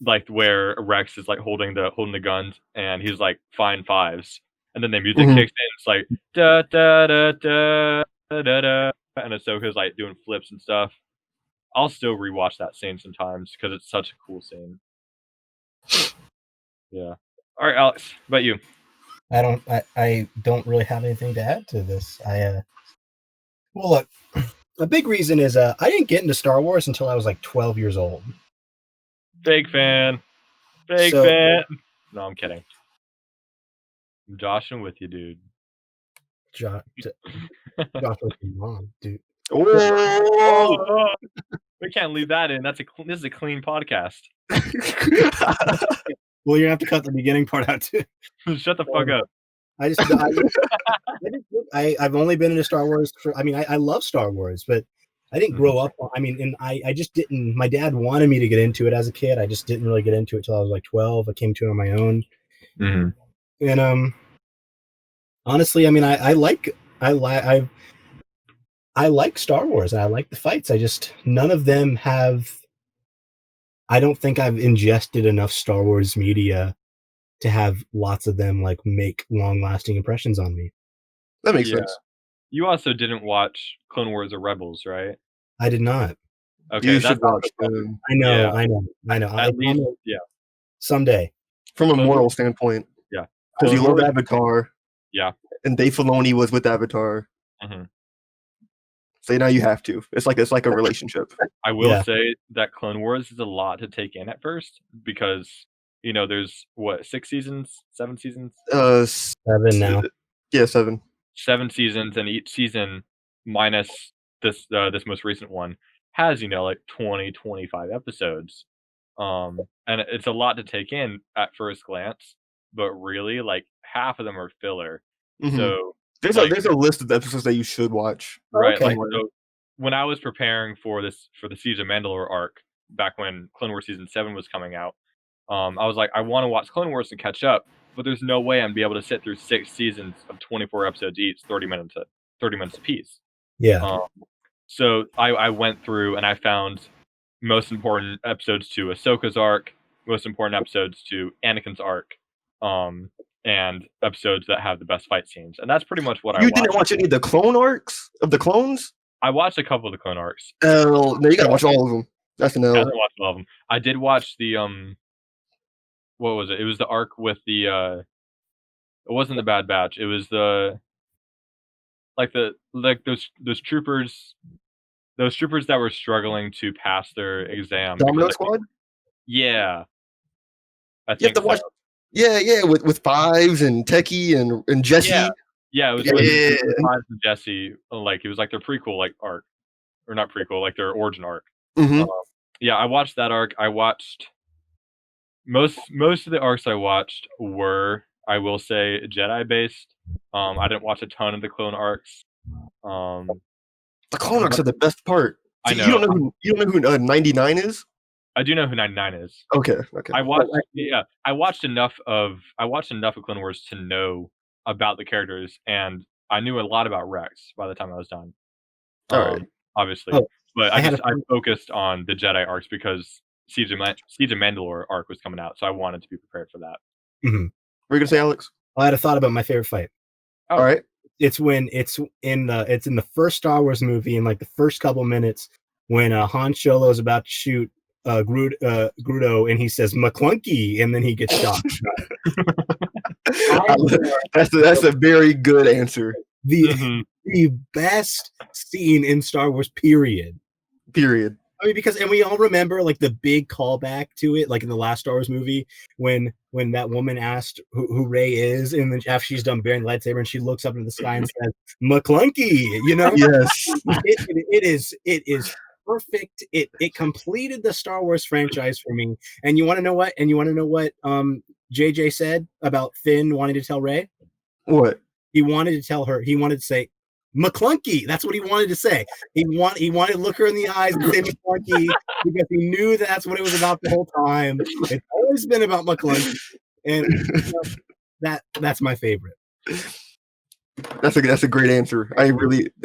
like where Rex is like holding the guns, and he's like fine fives, and then the music Mhm. kicks in. It's like da da da da da da da, and Ahsoka's like doing flips and stuff. I'll still rewatch that scene sometimes because it's such a cool scene. Yeah. All right, Alex, what about you? I don't really have anything to add to this. Well, look, a big reason is I didn't get into Star Wars until I was like 12 years old. Fake fan. Fake So- fan. No, I'm kidding. I'm joshing with you, dude. Josh with your mom, dude. Oh. We can't leave that in. This is a clean podcast. Well, you're gonna have to cut the beginning part out too. Shut the fuck up. I've only been into Star Wars I love Star Wars, but I didn't grow up. And I just didn't. My dad wanted me to get into it as a kid. I just didn't really get into it till I was like 12. I came to it on my own. Mm-hmm. And honestly, I mean, I like Star Wars and I like the fights. None of them have. I don't think I've ingested enough Star Wars media to have lots of them like make long-lasting impressions on me. That makes sense. You also didn't watch Clone Wars or Rebels, right? I did not. Okay, You that's should watch them. I know. Yeah. I know. At least, yeah. Someday. From a Clone moral Wars- standpoint. Yeah. Because you Clone love Wars- Avatar. Yeah. And Dave Filoni was with Avatar. Mm-hmm. So now you have to. It's like a relationship. I will Yeah. say that Clone Wars is a lot to take in at first because there's what 6 seasons, 7 seasons, 7 now. Yeah, 7. 7 seasons, and each season minus this most recent one has like 20, 25 episodes. And it's a lot to take in at first glance, but really like half of them are filler. Mhm. So There's a list of episodes that you should watch. right, Okay. like so when I was preparing for the Siege of Mandalore arc back when Clone Wars season 7 was coming out, I was like, I want to watch Clone Wars and catch up, but there's no way I'm be able to sit through 6 seasons of 24 episodes each, 30 minutes apiece. Yeah. So I went through and I found most important episodes to Ahsoka's arc, most important episodes to Anakin's arc, and episodes that have the best fight scenes. And that's pretty much what I You watched. didn't watch any of the clone arcs of the clones? I watched a couple of the clone arcs. No, you gotta watch all of them. That's an I L. haven't watched all of them. I did watch the what was it? It was the arc with the it wasn't the Bad Batch. It was the those troopers that were struggling to pass their exam. Domino Squad? Yeah. I You have think to watch. so. Yeah, with Fives and Techie and Jesse. Yeah, it was Yeah. with Fives and Jesse. Like it was like their prequel like arc, or not prequel, like their origin arc. Mm-hmm. Yeah, I watched that arc. I watched most of the arcs I watched were, I will say, Jedi based. I didn't watch a ton of the clone arcs. The clone arcs are the best part. I See, know. You don't know who 99 is? I do know who 99 is. Okay. I watched enough of Clone Wars to know about the characters, and I knew a lot about Rex by the time I was done. Alright. Obviously, Oh, but I I had focused on the Jedi arcs because Siege of Mandalore arc was coming out, so I wanted to be prepared for that. What are you gonna say, Alex? I had a thought about my favorite fight. Oh. All right. It's in the first Star Wars movie in like the first couple minutes when Han Solo is about to shoot Grudo and he says Maclunkey and then he gets shot. That's a very good answer. The best scene in Star Wars, period. I mean, and we all remember like the big callback to it, like in the last Star Wars movie, when that woman asked who Rey is, and then after she's done bearing the lightsaber, and she looks up into the sky and says, "Maclunkey," Yes. It is perfect. It completed the Star Wars franchise for me. And you want to know what? JJ said about Finn wanting to tell Rey? What? He wanted to tell her. He wanted to say Maclunkey. That's what he wanted to say. He wanted to look her in the eyes and say Maclunkey because he knew that's what it was about the whole time. It's always been about Maclunkey, and that's my favorite. That's a great answer.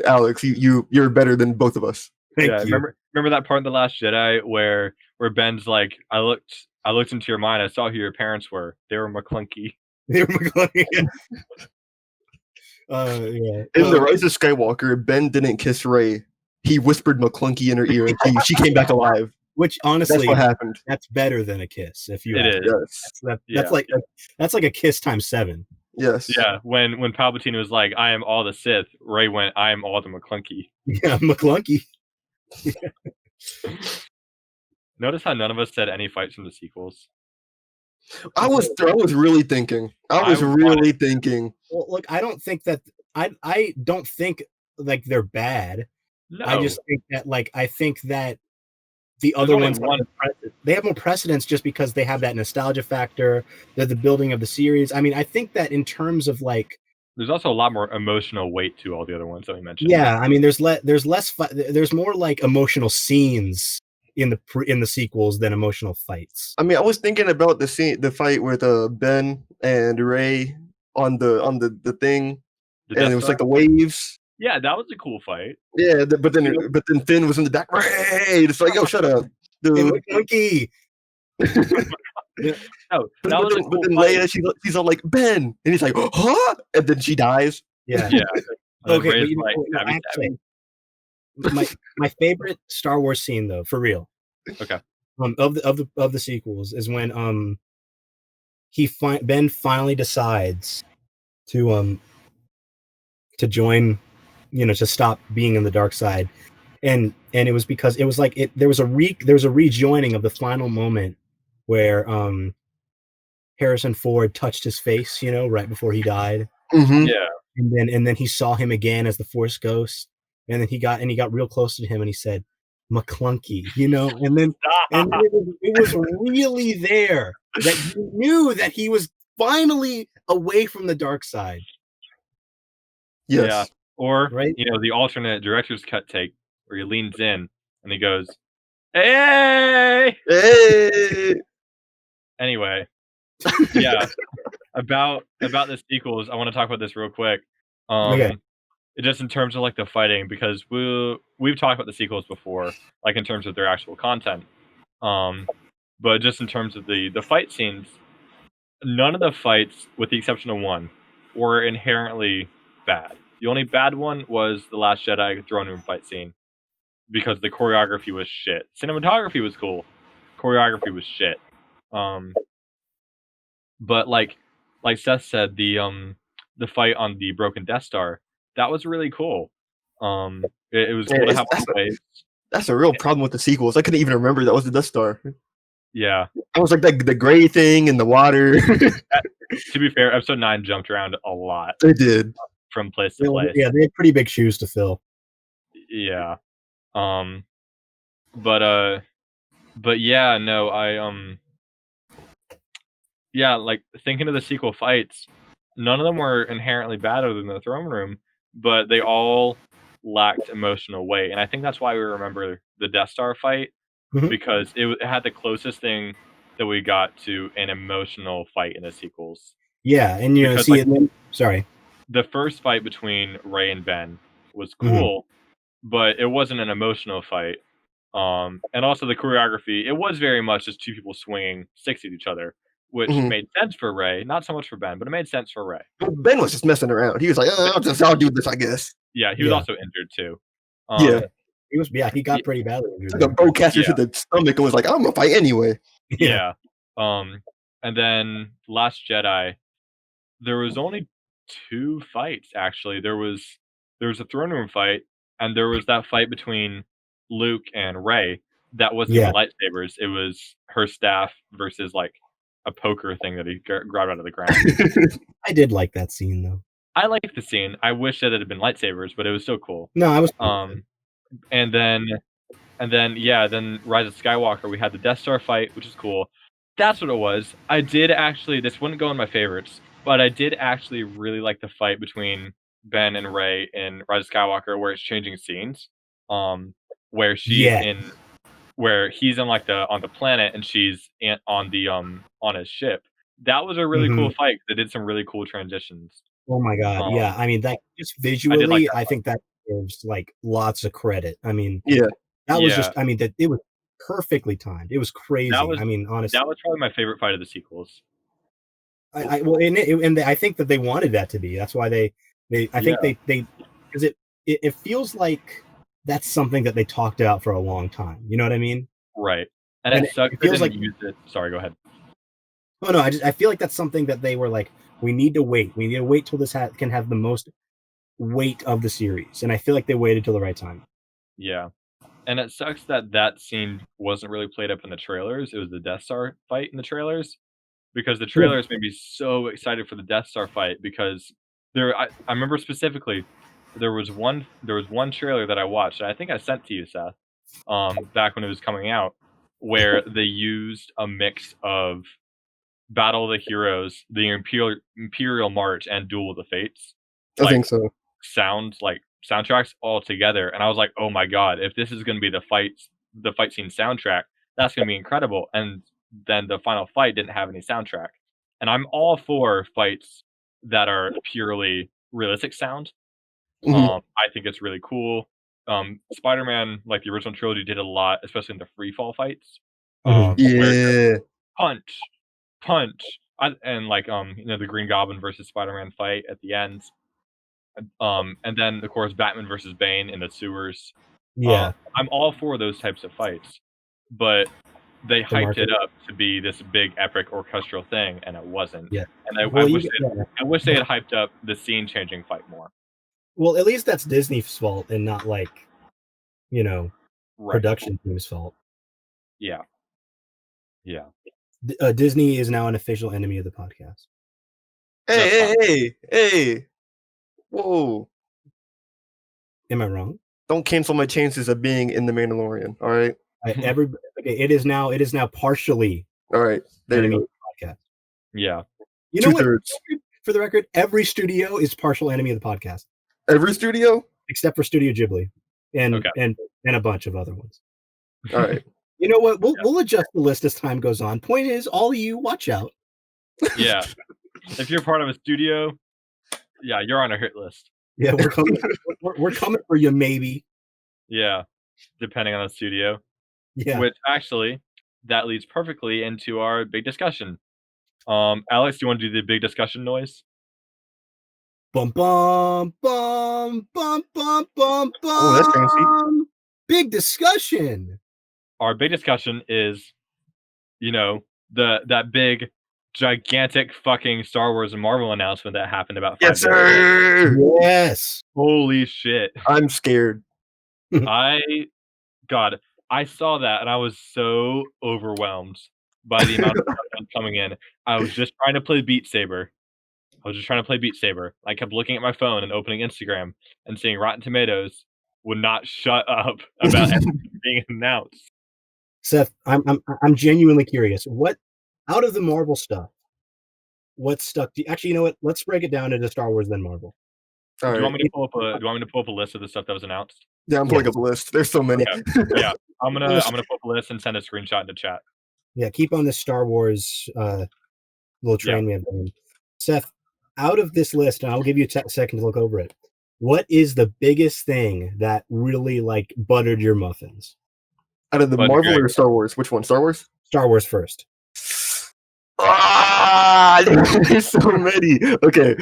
Alex, you're better than both of us. Thank you. Remember that part in The Last Jedi where Ben's like, I looked I looked into your mind. I saw who your parents were. They were Maclunkey. They were Maclunkey. Yeah. In The Rise of Skywalker, Ben didn't kiss Rey. He whispered Maclunkey in her ear. She came back alive. Which honestly, that's what happened. That's better than a kiss. If you it ask is. Me. That's like a kiss times 7. Yes. Yeah. When Palpatine was like, "I am all the Sith," Rey went, "I am all the Maclunkey." Yeah, Maclunkey. Notice how none of us said any fights from the sequels. I was really thinking. Thinking. Well, look, I don't think that I don't think like they're bad. No. I just think that I think that the other ones they have more precedence just because they have that nostalgia factor. They're the building of the series. I mean, I think that in terms of there's also a lot more emotional weight to all the other ones that we mentioned. Yeah, I mean, there's more emotional scenes in the sequels than emotional fights. I mean, I was thinking about the fight with Ben and Rey on the thing, and it was like the waves. Yeah, that was a cool fight. Yeah, but then Finn was in the back. Rey, it's like, yo, shut up, dude. Monkey. Yeah. No, but then Leia, she's all like, Ben, and he's like, huh? And then she dies. Yeah. Yeah. Okay, but actually, my favorite Star Wars scene, though, for real. Okay. Of the sequels is when Ben finally decides to join, to stop being in the dark side, and it was because it was there was a rejoining of the final moment where Harrison Ford touched his face, right before he died. Mm-hmm. Yeah. And then he saw him again as the Force ghost, and then he got real close to him, and he said, "Maclunkey," and then it was really there that you knew that he was finally away from the dark side. Yes. Yeah. Or right? The alternate director's cut take where he leans in and he goes, "Hey!" Anyway, yeah. About the sequels, I want to talk about this real quick. Okay. Just in terms of the fighting, because we've talked about the sequels before, in terms of their actual content. But just in terms of the fight scenes, none of the fights, with the exception of one, were inherently bad. The only bad one was the Last Jedi throne room fight scene, because the choreography was shit. Cinematography was cool, choreography was shit. But like Seth said, the fight on the broken Death Star, that was really cool. It was cool to have waves. That's a real problem with the sequels. I couldn't even remember that was the Death Star. Yeah. I was like the gray thing in the water. To be fair, episode 9 jumped around a lot. They did. From place to place. Yeah, they had pretty big shoes to fill. Yeah. But yeah, no, yeah, thinking of the sequel fights, none of them were inherently bad other than the throne room, but they all lacked emotional weight. And I think that's why we remember the Death Star fight, because it had the closest thing that we got to an emotional fight in the sequels. Yeah, and sorry. The first fight between Rey and Ben was cool, but it wasn't an emotional fight. And also the choreography, it was very much just two people swinging sticks at each other, which made sense for Rey, not so much for Ben, but it made sense for Rey. Ben was just messing around. He was like, I'll do this, I guess. Yeah, he was also injured too. He got pretty badly injured. Like a bowcaster to the stomach and was like, I'm gonna fight anyway. Yeah. And then Last Jedi, there was only 2 fights actually. There was a throne room fight, and there was that fight between Luke and Rey that wasn't even lightsabers. It was her staff versus a poker thing that he grabbed out of the ground. I did like that scene though. I liked the scene. I wish that it had been lightsabers, but it was still cool. No, I was. And then Rise of Skywalker, we had the Death Star fight, which is cool. That's what it was. I did actually. This wouldn't go in my favorites, but I did actually really like the fight between Ben and Rey in Rise of Skywalker, where it's changing scenes. Where she's where he's on the planet and she's on his ship. That was a really cool fight. They did some really cool transitions. Oh my god! Yeah, I mean that just visually, I think that deserves lots of credit. I mean, that was just. I mean that it was perfectly timed. It was crazy. I mean, honestly, that was probably my favorite fight of the sequels. I think that they wanted that to be. That's why I think they because it feels like that's something that they talked about for a long time. You know what I mean? Right. And it sucks. It feels like use it. Sorry, go ahead. Oh no, I feel like that's something that they were like, we need to wait. We need to wait till this can have the most weight of the series, and I feel like they waited till the right time. Yeah, and it sucks that scene wasn't really played up in the trailers. It was the Death Star fight in the trailers, because the trailers made me so excited for the Death Star fight, because I remember specifically there was one trailer that I watched, and I think I sent to you, Seth, back when it was coming out, where they used a mix of Battle of the Heroes, the Imperial March, and Duel of the Fates. I think so. Soundtracks all together, and I was like, oh my god, if this is going to be the fight scene soundtrack, that's going to be incredible. And then the final fight didn't have any soundtrack, and I'm all for fights that are purely realistic sound. I think it's really cool. Spider-Man, like the original trilogy, did a lot, especially in the free fall fights. Yeah. Punch, and like the Green Goblin versus Spider-Man fight at the end. And then of course Batman versus Bane in the sewers. Yeah, I'm all for those types of fights, but they hyped it up to be this big epic orchestral thing, and it wasn't. Yeah, and I wish they had hyped up the scene-changing fight more. Well, at least that's Disney's fault, and not like, production team's fault. Yeah. Disney is now an official enemy of the podcast. Hey! Whoa! Am I wrong? Don't cancel my chances of being in the Mandalorian. All right. It is now partially. All right. There you go. Podcast. Yeah. You know what? For the record, every studio is partial enemy of the podcast. Every studio, except for Studio Ghibli, and a bunch of other ones. All right. You know what? We'll adjust the list as time goes on. Point is, all of you, watch out. Yeah. If you're part of a studio, yeah, you're on a hit list. Yeah, we're coming. we're coming for you, maybe. Yeah, depending on the studio. Yeah. Which actually, that leads perfectly into our big discussion. Alex, do you want to do the big discussion noise? Bum bum bum bum bum bum bum. Oh, that's fancy. Big discussion. Our big discussion is, that big, gigantic fucking Star Wars and Marvel announcement that happened about 5 days ago. Yes, sir. Yes. Holy shit. I'm scared. I saw that and I was so overwhelmed by the amount of stuff coming in. I was just trying to play Beat Saber. I kept looking at my phone and opening Instagram and seeing Rotten Tomatoes would not shut up about everything being announced. Seth, I'm genuinely curious. What, out of the Marvel stuff, what stuck? Actually, you know what? Let's break it down into Star Wars then Marvel. Do you want me to pull up a list of the stuff that was announced? Yeah, I'm pulling up a list. There's so many. Yeah. I'm gonna pull up a list and send a screenshot into chat. Yeah, keep on this Star Wars little train we have going. Seth, out of this list, and I'll give you a second to look over it. What is the biggest thing that really buttered your muffins? Out of the Marvel or Star Wars? Which one? Star Wars? Star Wars first. There's so many. Okay.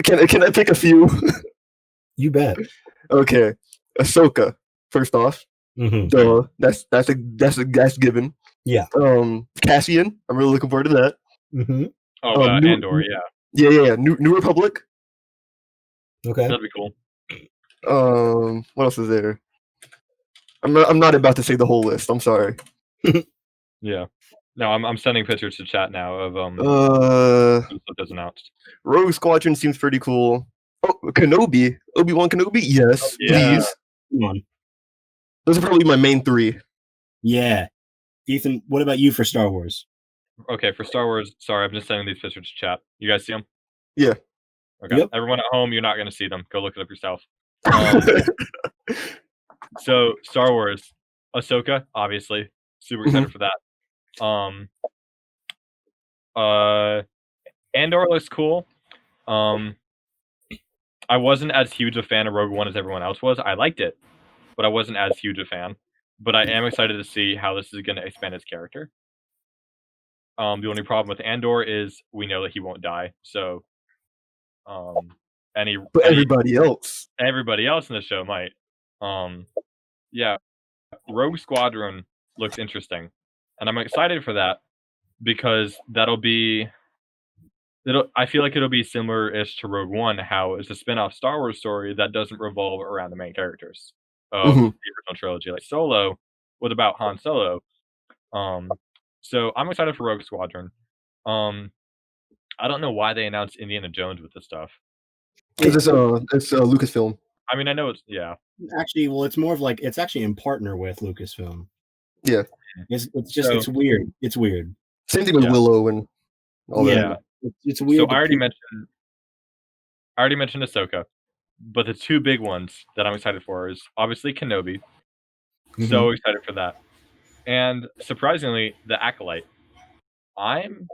Can I pick a few? You bet. Okay. Ahsoka, first off. Mm-hmm. Duh. That's given. Yeah. Cassian. I'm really looking forward to that. Mm-hmm. Andor, yeah. Yeah. New Republic. Okay. That'd be cool. What else is there? I'm not about to say the whole list. I'm sorry. Yeah. No, I'm sending pictures to chat now of stuff that's announced. Rogue Squadron seems pretty cool. Oh, Kenobi, Obi-Wan Kenobi, yes, please. Come on. Those are probably my main three. Yeah. Ethan, what about you for Star Wars? Okay, for Star Wars, sorry, I'm just sending these pictures to chat. You guys see them? Yeah. Okay. Yep. Everyone at home, you're not going to see them. Go look it up yourself. So, Star Wars, Ahsoka, obviously. Super excited for that. Andor looks cool. I wasn't as huge a fan of Rogue One as everyone else was. I liked it, but I wasn't as huge a fan. but I am excited to see how this is going to expand his character. The only problem with Andor is we know that he won't die, so But everybody else. everybody else in the show might. Yeah, Rogue Squadron looks interesting, and I'm excited for that because I feel like it'll be similar-ish to Rogue One, how it's a spin-off Star Wars story that doesn't revolve around the main characters of the original trilogy. Like Solo was about Han Solo. So I'm excited for Rogue Squadron. I don't know why they announced Indiana Jones with this stuff. Because it's Lucasfilm. I mean, I know it's Actually, well, it's more of like it's actually in partner with Lucasfilm. Yeah. It's just it's weird. It's weird. Same thing with Willow and all that. It's weird. So I already mentioned Ahsoka, but the two big ones that I'm excited for is obviously Kenobi. So excited for that. And surprisingly, the Acolyte. I'm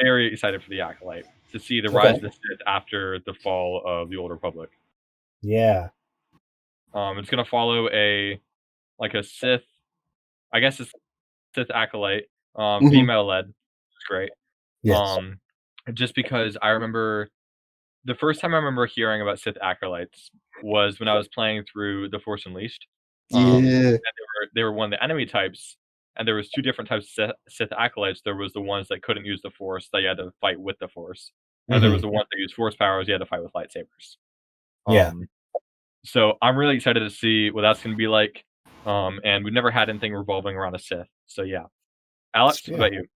very excited for the Acolyte to see the rise of the Sith after the fall of the Old Republic. Yeah. It's gonna follow a Sith, I guess it's Sith Acolyte, female led. It's great. Yes. Just because I remember the first time I remember hearing about Sith Acolytes was when I was playing through The Force Unleashed. And they were one of the enemy types, and there was two different types of Sith Acolytes. There was the ones that couldn't use the Force, that you had to fight with the Force. And there was the ones that used Force powers, you had to fight with lightsabers. So I'm really excited to see what that's going to be like. And we've never had anything revolving around a Sith. So yeah. Alex, what about you?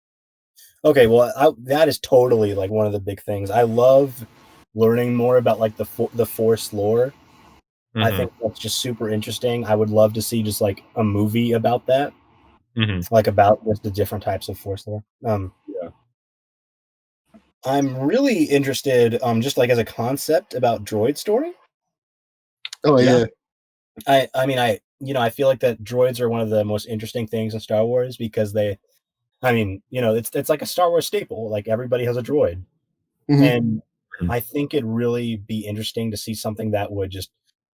Okay, well, that is totally like one of the big things. I love learning more about like the Force lore. I think that's just super interesting. I would love to see just like a movie about that, like about the different types of Force lore. I'm really interested, just like as a concept about droid story. Oh yeah. I mean, I feel like that droids are one of the most interesting things in Star Wars because it's like a Star Wars staple. Like everybody has a droid, and I think it'd really be interesting to see something that would just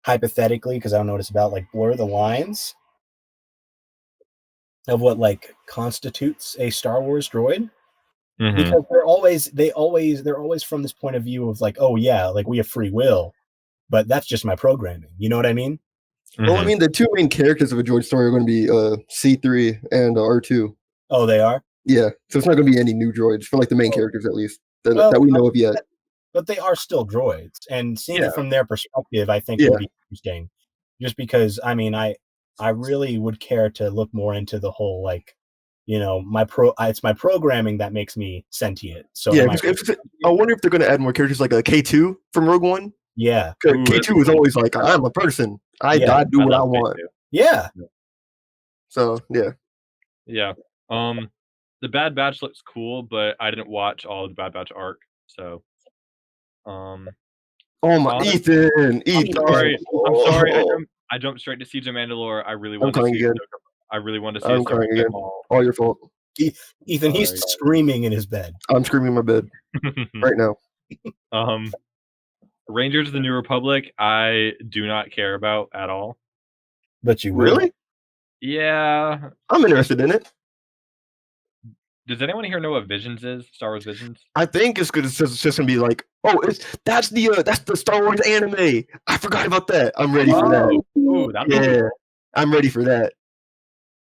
hypothetically, because I don't know what it's about, like blur the lines of what like constitutes a Star Wars droid. Because they're always from this point of view of like, oh yeah, like we have free will, but that's just my programming. You know what I mean? Well, I mean, the two main characters of a droid story are going to be C3 and R2. Oh, they are? Yeah, so it's not going to be any new droids for like the main characters, at least that we know of yet. But they are still droids, and seeing it from their perspective, I think would be interesting. Just because, I mean, I really would care to look more into the whole like, it's my programming that makes me sentient. So yeah, I wonder if they're going to add more characters like a K2 from Rogue One. Yeah, K2 is always like, I'm a person. I do what I want. Yeah. So yeah. Yeah. The Bad Batch looks cool, but I didn't watch all of the Bad Batch arc, so. Oh my, Ethan. I'm sorry. I'm sorry. I jumped straight to CJ Mandalore. I really wanted to see. I really wanted to see. I'm crying again. All your fault. Ethan, he's screaming in his bed. I'm screaming in my bed right now. Rangers of the New Republic, I do not care about at all. But you really? Yeah. I'm interested in it. Does anyone here know what Visions is? Star Wars Visions? I think it's just gonna be like, that's the Star Wars anime. I forgot about that. I'm ready for that. Ooh, cool. I'm ready for that.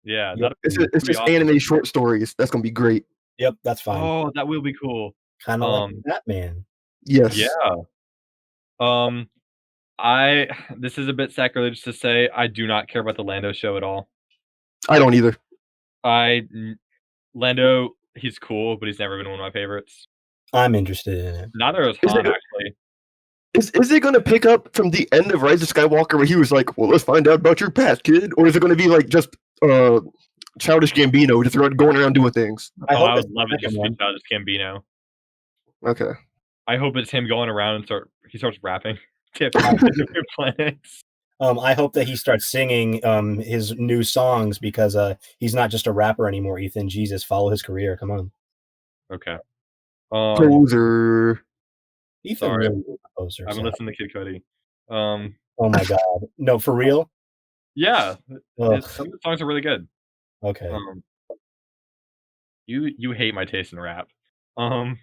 Yeah, it's just awesome. Anime short stories. That's gonna be great. Yep, that's fine. Oh, that will be cool. Kind of like Batman. Yes. Yeah. This is a bit sacrilegious to say. I do not care about the Lando show at all. I don't either. Lando, he's cool, but he's never been one of my favorites. I'm interested in it. Neither is Han, actually. Is it going to pick up from the end of Rise of Skywalker where he was like, well, let's find out about your past, kid? Or is it going to be like just Childish Gambino just going around doing things? I would love it to be Childish Gambino. Okay. I hope it's him going around and he starts rapping. Planets. I hope that he starts singing his new songs because he's not just a rapper anymore, Ethan. Jesus, follow his career. Come on. Okay. Poser. Ethan, sorry. Really poser. I've been listening to Kid Cudi. Oh my God. No, for real? Yeah, Ugh, some of the songs are really good. okay. You hate my taste in rap. Um,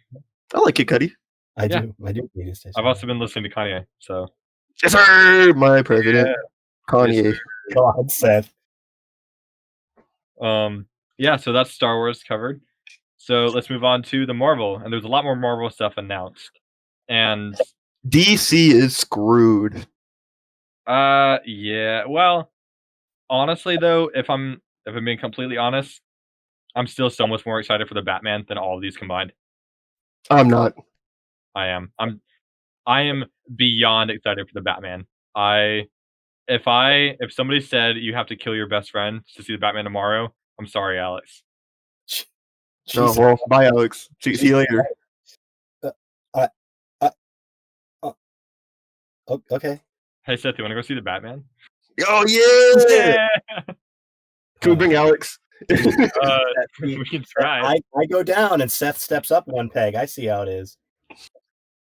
I like Kid Cudi. I yeah. do. I do hate his taste. I've also been listening to Kanye, so Yes, sir. My president, Kanye. Yes, God, Seth. yeah. So that's Star Wars covered. So let's move on to the Marvel, and there's a lot more Marvel stuff announced. And DC is screwed. yeah. Well, honestly though, if I'm being completely honest, I'm still so much more excited for the Batman than all of these combined. I'm not. I am. I am beyond excited for the Batman. If somebody said you have to kill your best friend to see the Batman tomorrow, I'm sorry, Alex. Oh Jesus. well, bye, Alex. See you later. Uh, okay. Hey Seth, you want to go see the Batman? Oh yeah! Yeah. Can we bring Alex? We can try. I go down and Seth steps up one peg. I see how it is.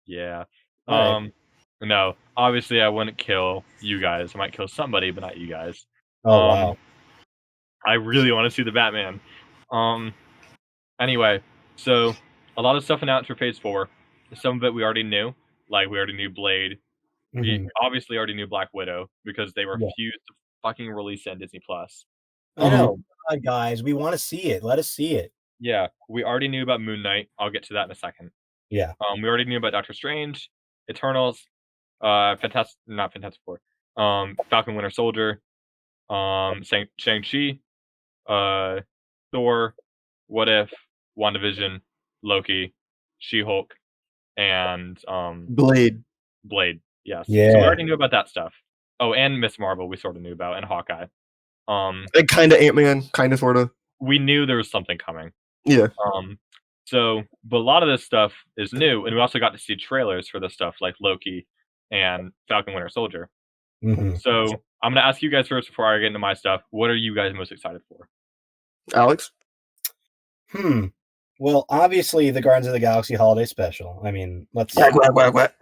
Yeah. All right. No, obviously I wouldn't kill you guys. I might kill somebody, but not you guys. Oh wow. I really want to see the Batman. Anyway, so a lot of stuff announced for Phase 4. Some of it we already knew. Like we already knew Blade. We Mhm. obviously already knew Black Widow because they Yeah. refused to fucking release it on Disney Plus. I know. God, guys, we want to see it. Let us see it. Yeah, we already knew about Moon Knight. I'll get to that in a second. Yeah. We already knew about Doctor Strange, Eternals, not Fantastic Four, Falcon Winter Soldier, Shang-Chi, Thor, What If, WandaVision, Loki, She-Hulk, and Blade. Yes. Yeah. So we already knew about that stuff. Oh, and Miss Marvel we sort of knew about, and Hawkeye. Like kind of Ant-Man, kind of sort of. We knew there was something coming. Yeah. But a lot of this stuff is new, and we also got to see trailers for this stuff like Loki and Falcon Winter Soldier. Mhm. So I'm gonna ask you guys first before I get into my stuff. What are you guys most excited for? Alex. Well, obviously the Guardians of the Galaxy Holiday Special. I mean, let's. What?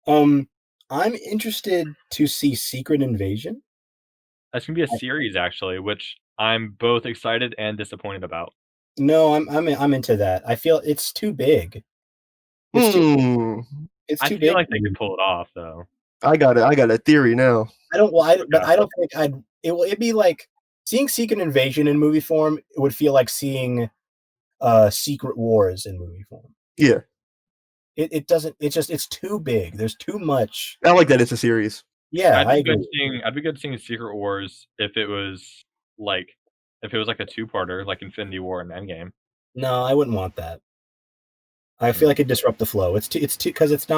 I'm interested to see Secret Invasion. That's gonna be a series actually, which I'm both excited and disappointed about. No, I'm into that. I feel it's too big. It's I too feel big. like they could pull it off though. I got a theory now. I don't. Well, but I don't think I'd. It'd be like seeing Secret Invasion in movie form. It would feel like seeing Secret Wars in movie form. Yeah. It doesn't. It's too big. There's too much. I like that it's a series. Yeah, I'd be good seeing Secret Wars if it was like a 2-parter like Infinity War and Endgame. No, I wouldn't want that. I feel like it'd disrupt the flow. It's too because it's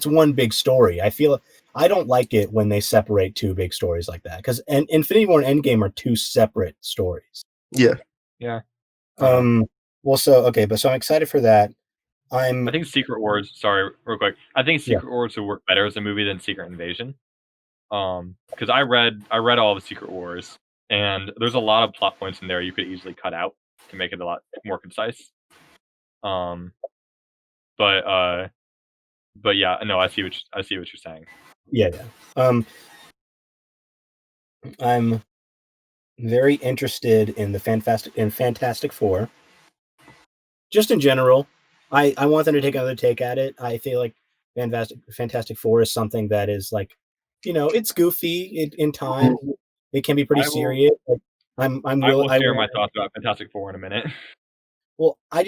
one big story. I don't like it when they separate two big stories like that because Infinity War and Endgame are two separate stories. Yeah. Yeah. Well, so I'm excited for that. I think Secret Wars. Sorry, real quick. I think Secret Wars would work better as a movie than Secret Invasion. Because I read all of Secret Wars, and there's a lot of plot points in there you could easily cut out to make it a lot more concise. But yeah, no, I see what you're saying. Yeah. I'm very interested in the Fantastic Four. Just in general, I want them to take another take at it. I feel like Fantastic Four is something that is like, it's goofy in time. It can be pretty serious. Like, I will share my thoughts about Fantastic Four in a minute. Well, I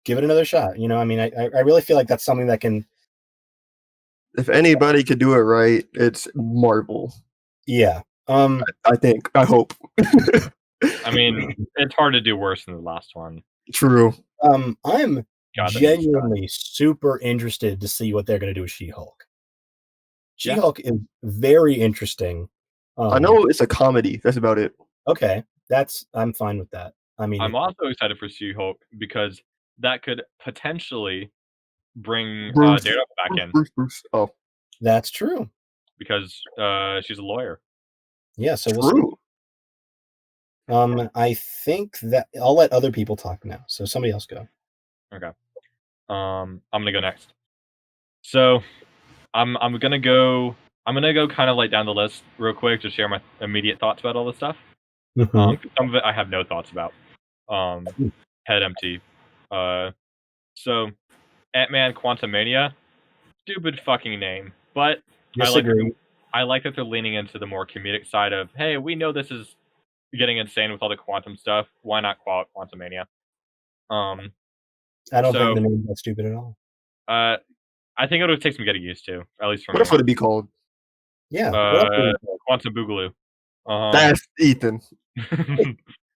give it another shot. I mean, I really feel like that's something that can. If anybody could do it right, it's Marvel. Yeah. I think. I hope. I mean, it's hard to do worse than the last one. True. I'm genuinely super interested to see what they're going to do with She-Hulk. She-Hulk is very interesting. I know it's a comedy. That's about it. Okay, I'm fine with that. I mean, I'm also excited for She-Hulk because that could potentially bring Daredevil back in. Bruce. Oh, that's true. Because she's a lawyer. Yeah, so we'll see. I think that I'll let other people talk now. So somebody else go. Okay. I'm gonna go next. So I'm gonna go kind of like down the list real quick to share my immediate thoughts about all this stuff. Mhm. Some of it I have no thoughts about. Head empty. So Ant-Man Quantumania, stupid fucking name, but Disagree. I like that they're leaning into the more comedic side of, hey, we know this is getting insane with all the quantum stuff. Why not call it Quantumania? I don't So think the name's that stupid at all. I think it'll take some getting used to, at least for What me. else would it be called? Yeah. What else would it be? Quantum Boogaloo. That's Ethan.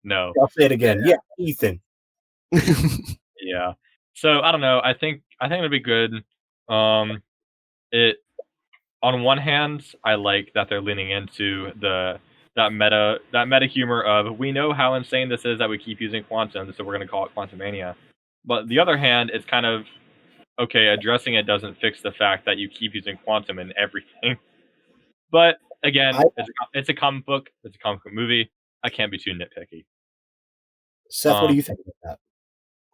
No. I'll say it again. Yeah, Ethan. Yeah. So I don't know. I think it'll be good. It on one hand, I like that they're leaning into that meta humor of, we know how insane this is that we keep using quantum, so we're gonna call it Quantumania. But the other hand, it's kind of okay, addressing it doesn't fix the fact that you keep using quantum in everything. But again, it's a comic book, it's a comic book movie. I can't be too nitpicky. Seth, what do you think about that?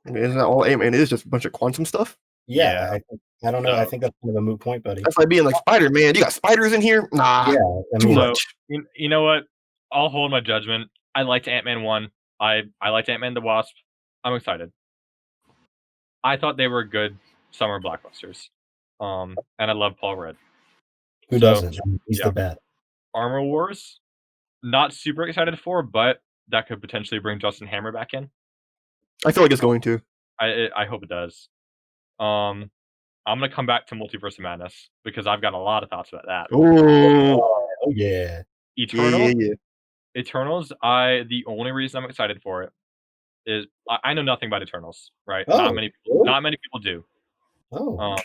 I mean, isn't that all Ant-Man is? Just a bunch of quantum stuff? Yeah. I don't know. So- I think that's kind of a moot point, buddy. That's like being like Spider-Man. You got spiders in here? Nah. Yeah. I Too mean, much. You know what? I'll hold my judgment. I liked Ant-Man 1. I liked Ant-Man the Wasp. I'm excited. I thought they were good summer blockbusters. And I love Paul Rudd. who doesn't? I mean, he's yeah. the best. Armor Wars, not super excited for, but that could potentially bring Justin Hammer back in. I feel like it's going to. I hope it does. I'm gonna come back to Multiverse of Madness because I've got a lot of thoughts about that. Oh, yeah. Eternals. yeah. Eternals. The only reason I'm excited for it is I know nothing about Eternals, right? Oh, not many people do. Oh.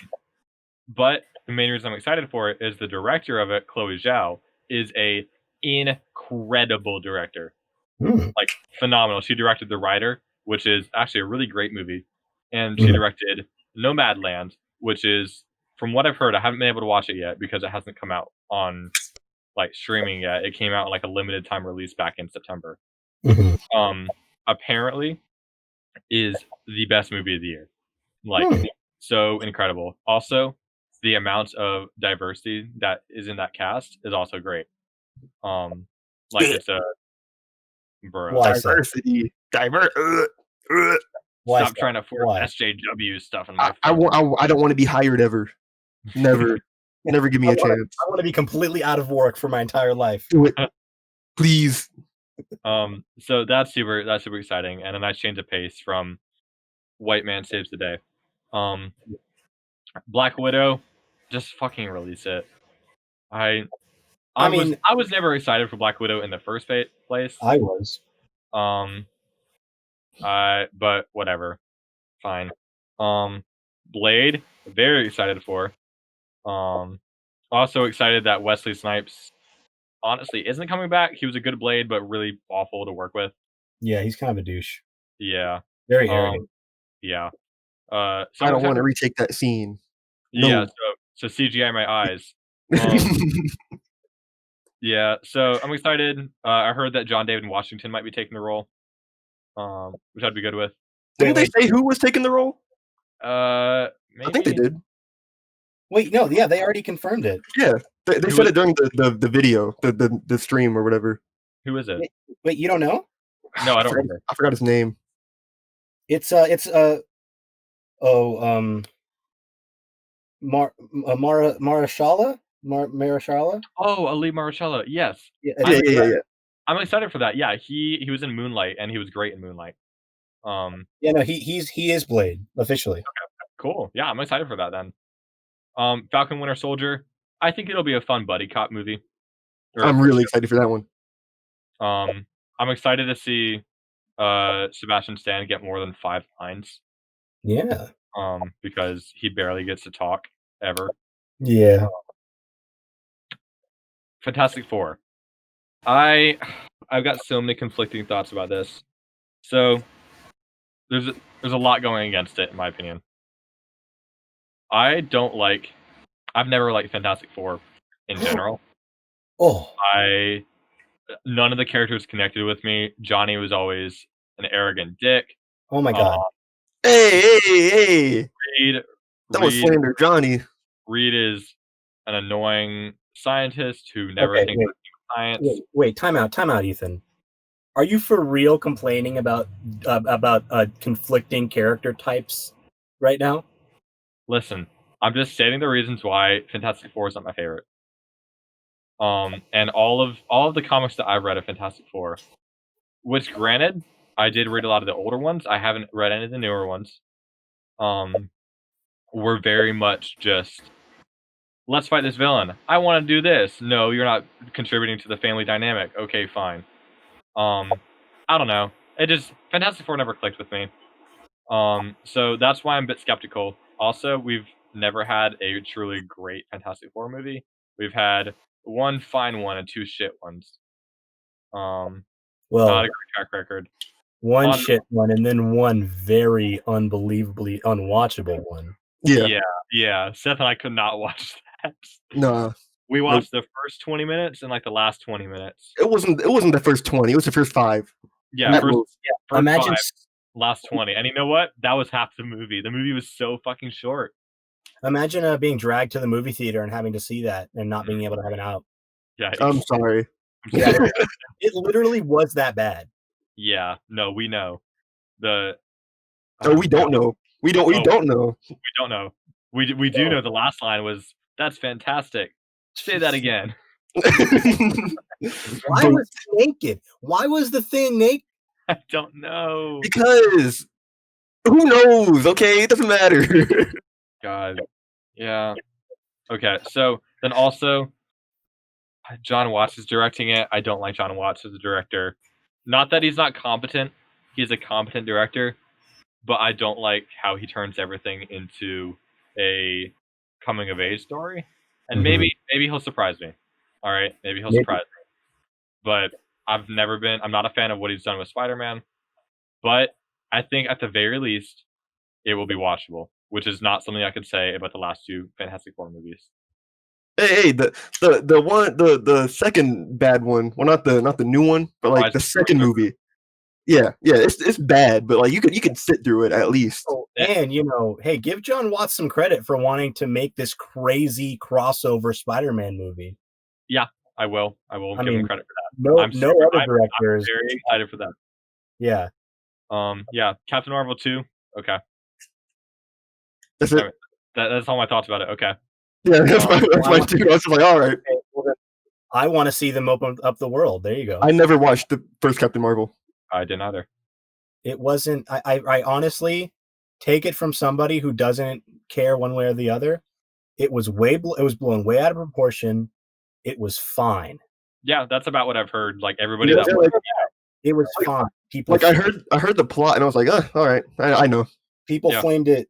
But the main reason I'm excited for it is the director of it, Chloe Zhao, is a incredible director. Like phenomenal. She directed The Rider, which is actually a really great movie, and she directed Nomadland, which is, from what I've heard, I haven't been able to watch it yet because it hasn't come out on like streaming yet. It came out in like a limited time release back in September. Apparently is the best movie of the year. Like so incredible. Also, the amount of diversity that is in that cast is also great. Like it's a Why, Seth? Diversity. Why, Stop Seth? trying to force Why? SJW stuff in my face. I don't want to be hired ever. Never. Never give me a chance. I want to be completely out of work for my entire life. Do it. Please. So that's super exciting, and a nice change of pace from White Man Saves the Day. Black Widow, just fucking release it. I was never excited for Black Widow in the first place. I was. But whatever. Fine. Blade, very excited for. Also excited that Wesley Snipes honestly isn't coming back. He was a good Blade, but really awful to work with. Yeah, he's kind of a douche. Yeah. Very arrogant. Yeah. So I don't want to retake that scene. Yeah, No. so CGI my eyes. Yeah, so I'm excited. I heard that John David Washington might be taking the role, which I'd be good with. Didn't they say who was taking the role? Maybe. I think they did. Wait, no, yeah, they already confirmed it. Yeah, they said it during the video, the stream or whatever. Who is it? Wait, you don't know? No, I don't remember. I forgot his name. Marashala? Marashala? Oh, Ali Marichello. Yes. Yeah. I'm excited for that. Yeah, he was in Moonlight and he was great in Moonlight. Yeah, no, he is Blade officially. Okay, cool. Yeah, I'm excited for that then. Falcon Winter Soldier. I think it'll be a fun buddy cop movie. I'm really excited for that one. I'm excited to see Sebastian Stan get more than 5 lines. Yeah. Because he barely gets to talk ever. Yeah. Fantastic Four. I've got so many conflicting thoughts about this. So there's a lot going against it, in my opinion. I've never liked Fantastic Four in general. None of the characters connected with me. Johnny was always an arrogant dick. Oh my god. Hey! Reed That was slander, Johnny. Reed is an annoying scientist who never thinks about science. Wait, time out, Ethan. Are you for real complaining about conflicting character types right now? Listen, I'm just stating the reasons why Fantastic Four is not my favorite. And all of the comics that I've read of Fantastic Four, which granted, I did read a lot of the older ones. I haven't read any of the newer ones. Were very much just, let's fight this villain. I want to do this. No, you're not contributing to the family dynamic. Okay, fine. I don't know. It just Fantastic Four never clicked with me. So that's why I'm a bit skeptical. Also, we've never had a truly great Fantastic Four movie. We've had one fine one and two shit ones. Not a great track record. One shit one and then one very unbelievably unwatchable one. Yeah. Seth and I could not watch that. Nah. We watched the first 20 minutes and like the last 20 minutes. It wasn't the first 20. It was the first 5. Yeah, first imagine 5, last 20. And you know what? That was half the movie. The movie was so fucking short. Imagine being dragged to the movie theater and having to see that and not being able to have an out. Yeah, I'm sorry. Yeah, it literally was that bad. Yeah, no, we know. We don't know. We don't know. We don't know. We do know the last line was, "That's fantastic." Say that again. Why was he naked? Why was the thing naked? I don't know. Because who knows? Okay, it doesn't matter. God. Yeah. Okay, so then also John Watts is directing it. I don't like John Watts as a director. Not that he's not competent. He's a competent director, but I don't like how he turns everything into a coming of age story. And maybe he'll surprise me. All right, maybe he'll surprise me. But I'm not a fan of what he's done with Spider-Man. But I think at the very least, it will be watchable, which is not something I could say about the last 2 Fantastic Four movies. Hey, the second bad one. Well, not the new one, but like the second movie. Yeah, it's bad, but like you can sit through it at least. Oh, and hey, give John Watts some credit for wanting to make this crazy crossover Spider-Man movie. Yeah, I will. Give him credit for that. No other directors. I'm very excited for that. Yeah. Yeah, Captain Marvel 2. Okay. That's it. That's all my thoughts about it. Okay. Yeah, that's my 2. I was just like, all right. I want to see them open up the world. There you go. I never watched the first Captain Marvel. I didn't either. It wasn't. I honestly take it from somebody who doesn't care one way or the other. It was blown way out of proportion. It was fine. Yeah, that's about what I've heard. Like everybody it was fine. People I heard the plot and I was like, all right, I know. People flamed it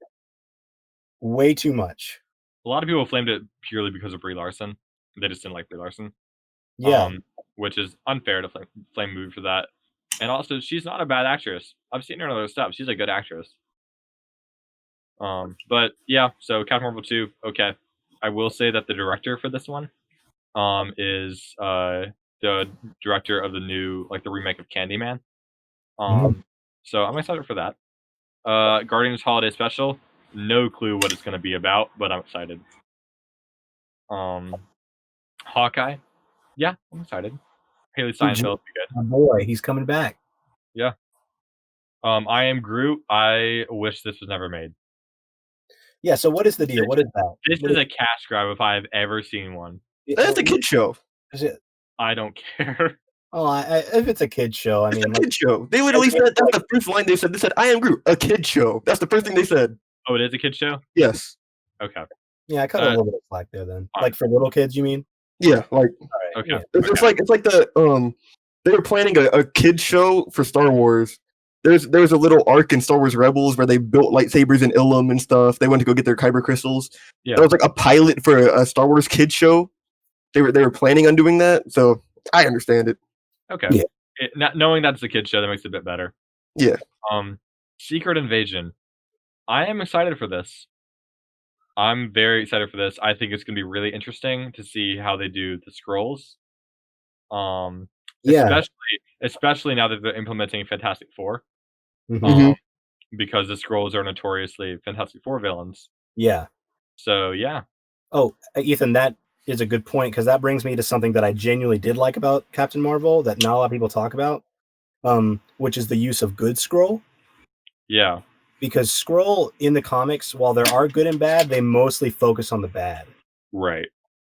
way too much. A lot of people flamed it purely because of Brie Larson. They just didn't like Brie Larson. Yeah. Which is unfair to flame a movie for that. And also, she's not a bad actress. I've seen her in other stuff. She's a good actress. But yeah, so Captain Marvel 2, okay. I will say that the director for this one is the director of the new, like the remake of Candyman. So I'm excited for that. Guardians Holiday Special, no clue what it's going to be about, but I'm excited. Hawkeye, yeah, I'm excited. Haley Steinfeld will be good. Oh boy, he's coming back. Yeah. I Am Groot. I wish this was never made. Yeah. So what is the deal? What is that? This is a cash grab if I've ever seen one. That's a kid show. Is it? I don't care. Oh, if it's a kid show, I mean, it's a kid show. They literally said that's the first line they said. They said, "I am Groot," a kid show. That's the first thing they said. Oh, it is a kid show? Yes. Okay. Yeah, I cut a little bit of slack there then. Like for little kids, you mean? Yeah, like okay. Yeah. It's like the they were planning a kid show for Star Wars. There's a little arc in Star Wars Rebels where they built lightsabers in Ilum and stuff. They went to go get their kyber crystals. Yeah. That was like a pilot for a Star Wars kid show. They were planning on doing that, so I understand it. Okay. Yeah. Knowing that's a kid show, that makes it a bit better. Yeah. Secret Invasion. I am excited for this. I'm very excited for this. I think it's going to be really interesting to see how they do the scrolls. Yeah. Especially now that they're implementing Fantastic Four. Because the scrolls are notoriously Fantastic Four villains. Yeah. So yeah. Oh, Ethan, that is a good point, because that brings me to something that I genuinely did like about Captain Marvel that not a lot of people talk about, which is the use of good Skrull. Yeah. Because Skrull in the comics, while there are good and bad, they mostly focus on the bad. Right.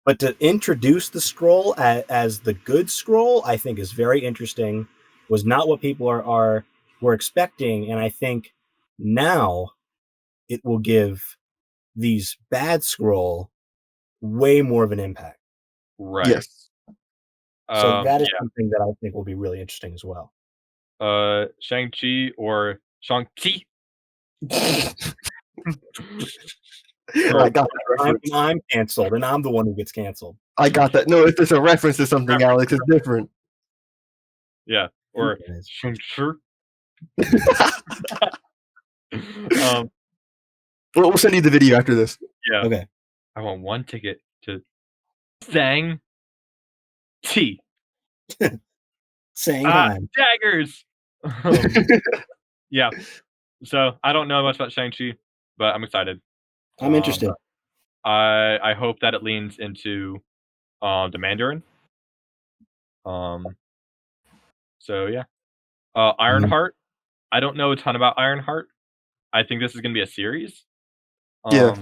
But to introduce the Skrull as the good Skrull, I think is very interesting. Was not what people were expecting, and I think now it will give these bad Skrull way more of an impact. Right. Yes. So that is something that I think will be really interesting as well. Shang-Chi or Shang-Chi. I got that reference. I'm canceled, and I'm the one who gets canceled. I got that. No, if it's a reference to something, Alex, it's different. Yeah. Or Shang-Chi. We'll send you the video after this. Yeah. Okay. I want one ticket to Shang-Chi. Saying time. Daggers. Yeah. So I don't know much about Shang-Chi, but I'm excited. I'm interested. I hope that it leans into the Mandarin. So yeah. Ironheart. I don't know a ton about Ironheart. I think this is gonna be a series. Yeah.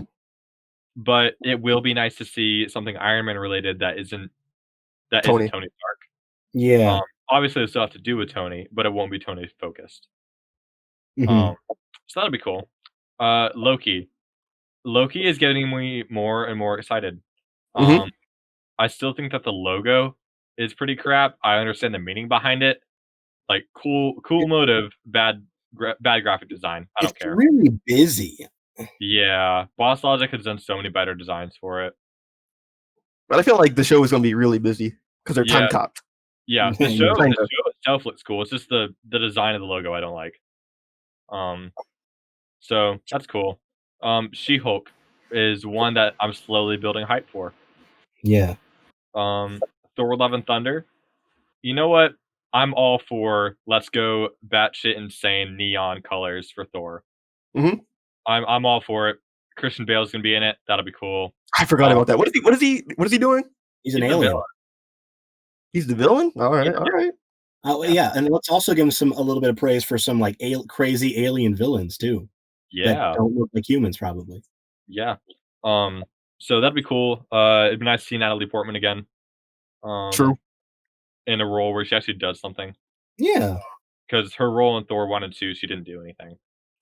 But it will be nice to see something Iron Man related that isn't Tony Stark. Yeah. Obviously, it'll still have to do with Tony, but it won't be Tony focused. Mhm. So that'll be cool. Loki. Loki is getting me more and more excited. I still think that the logo is pretty crap. I understand the meaning behind it. Like cool motive, bad graphic design. I don't care. It's really busy. Yeah, Boss Logic has done so many better designs for it. But I feel like the show is going to be really busy because they're time copped. Yeah, the show itself looks cool. It's just the design of the logo I don't like. So that's cool. She-Hulk is one that I'm slowly building hype for. Yeah. Thor: Love and Thunder. You know what? I'm all for let's go batshit insane neon colors for Thor. Mhm. I'm all for it. Christian Bale's gonna be in it. That'll be cool. I forgot about that. What is he doing? He's an alien. He's the villain? All right, all right. Yeah, and let's also give him a little bit of praise for some like crazy alien villains too. Yeah. That don't look like humans, probably. Yeah. So that'd be cool. It'd be nice to see Natalie Portman again. True. In a role where she actually does something. Yeah. Because her role in Thor 1 and 2, she didn't do anything.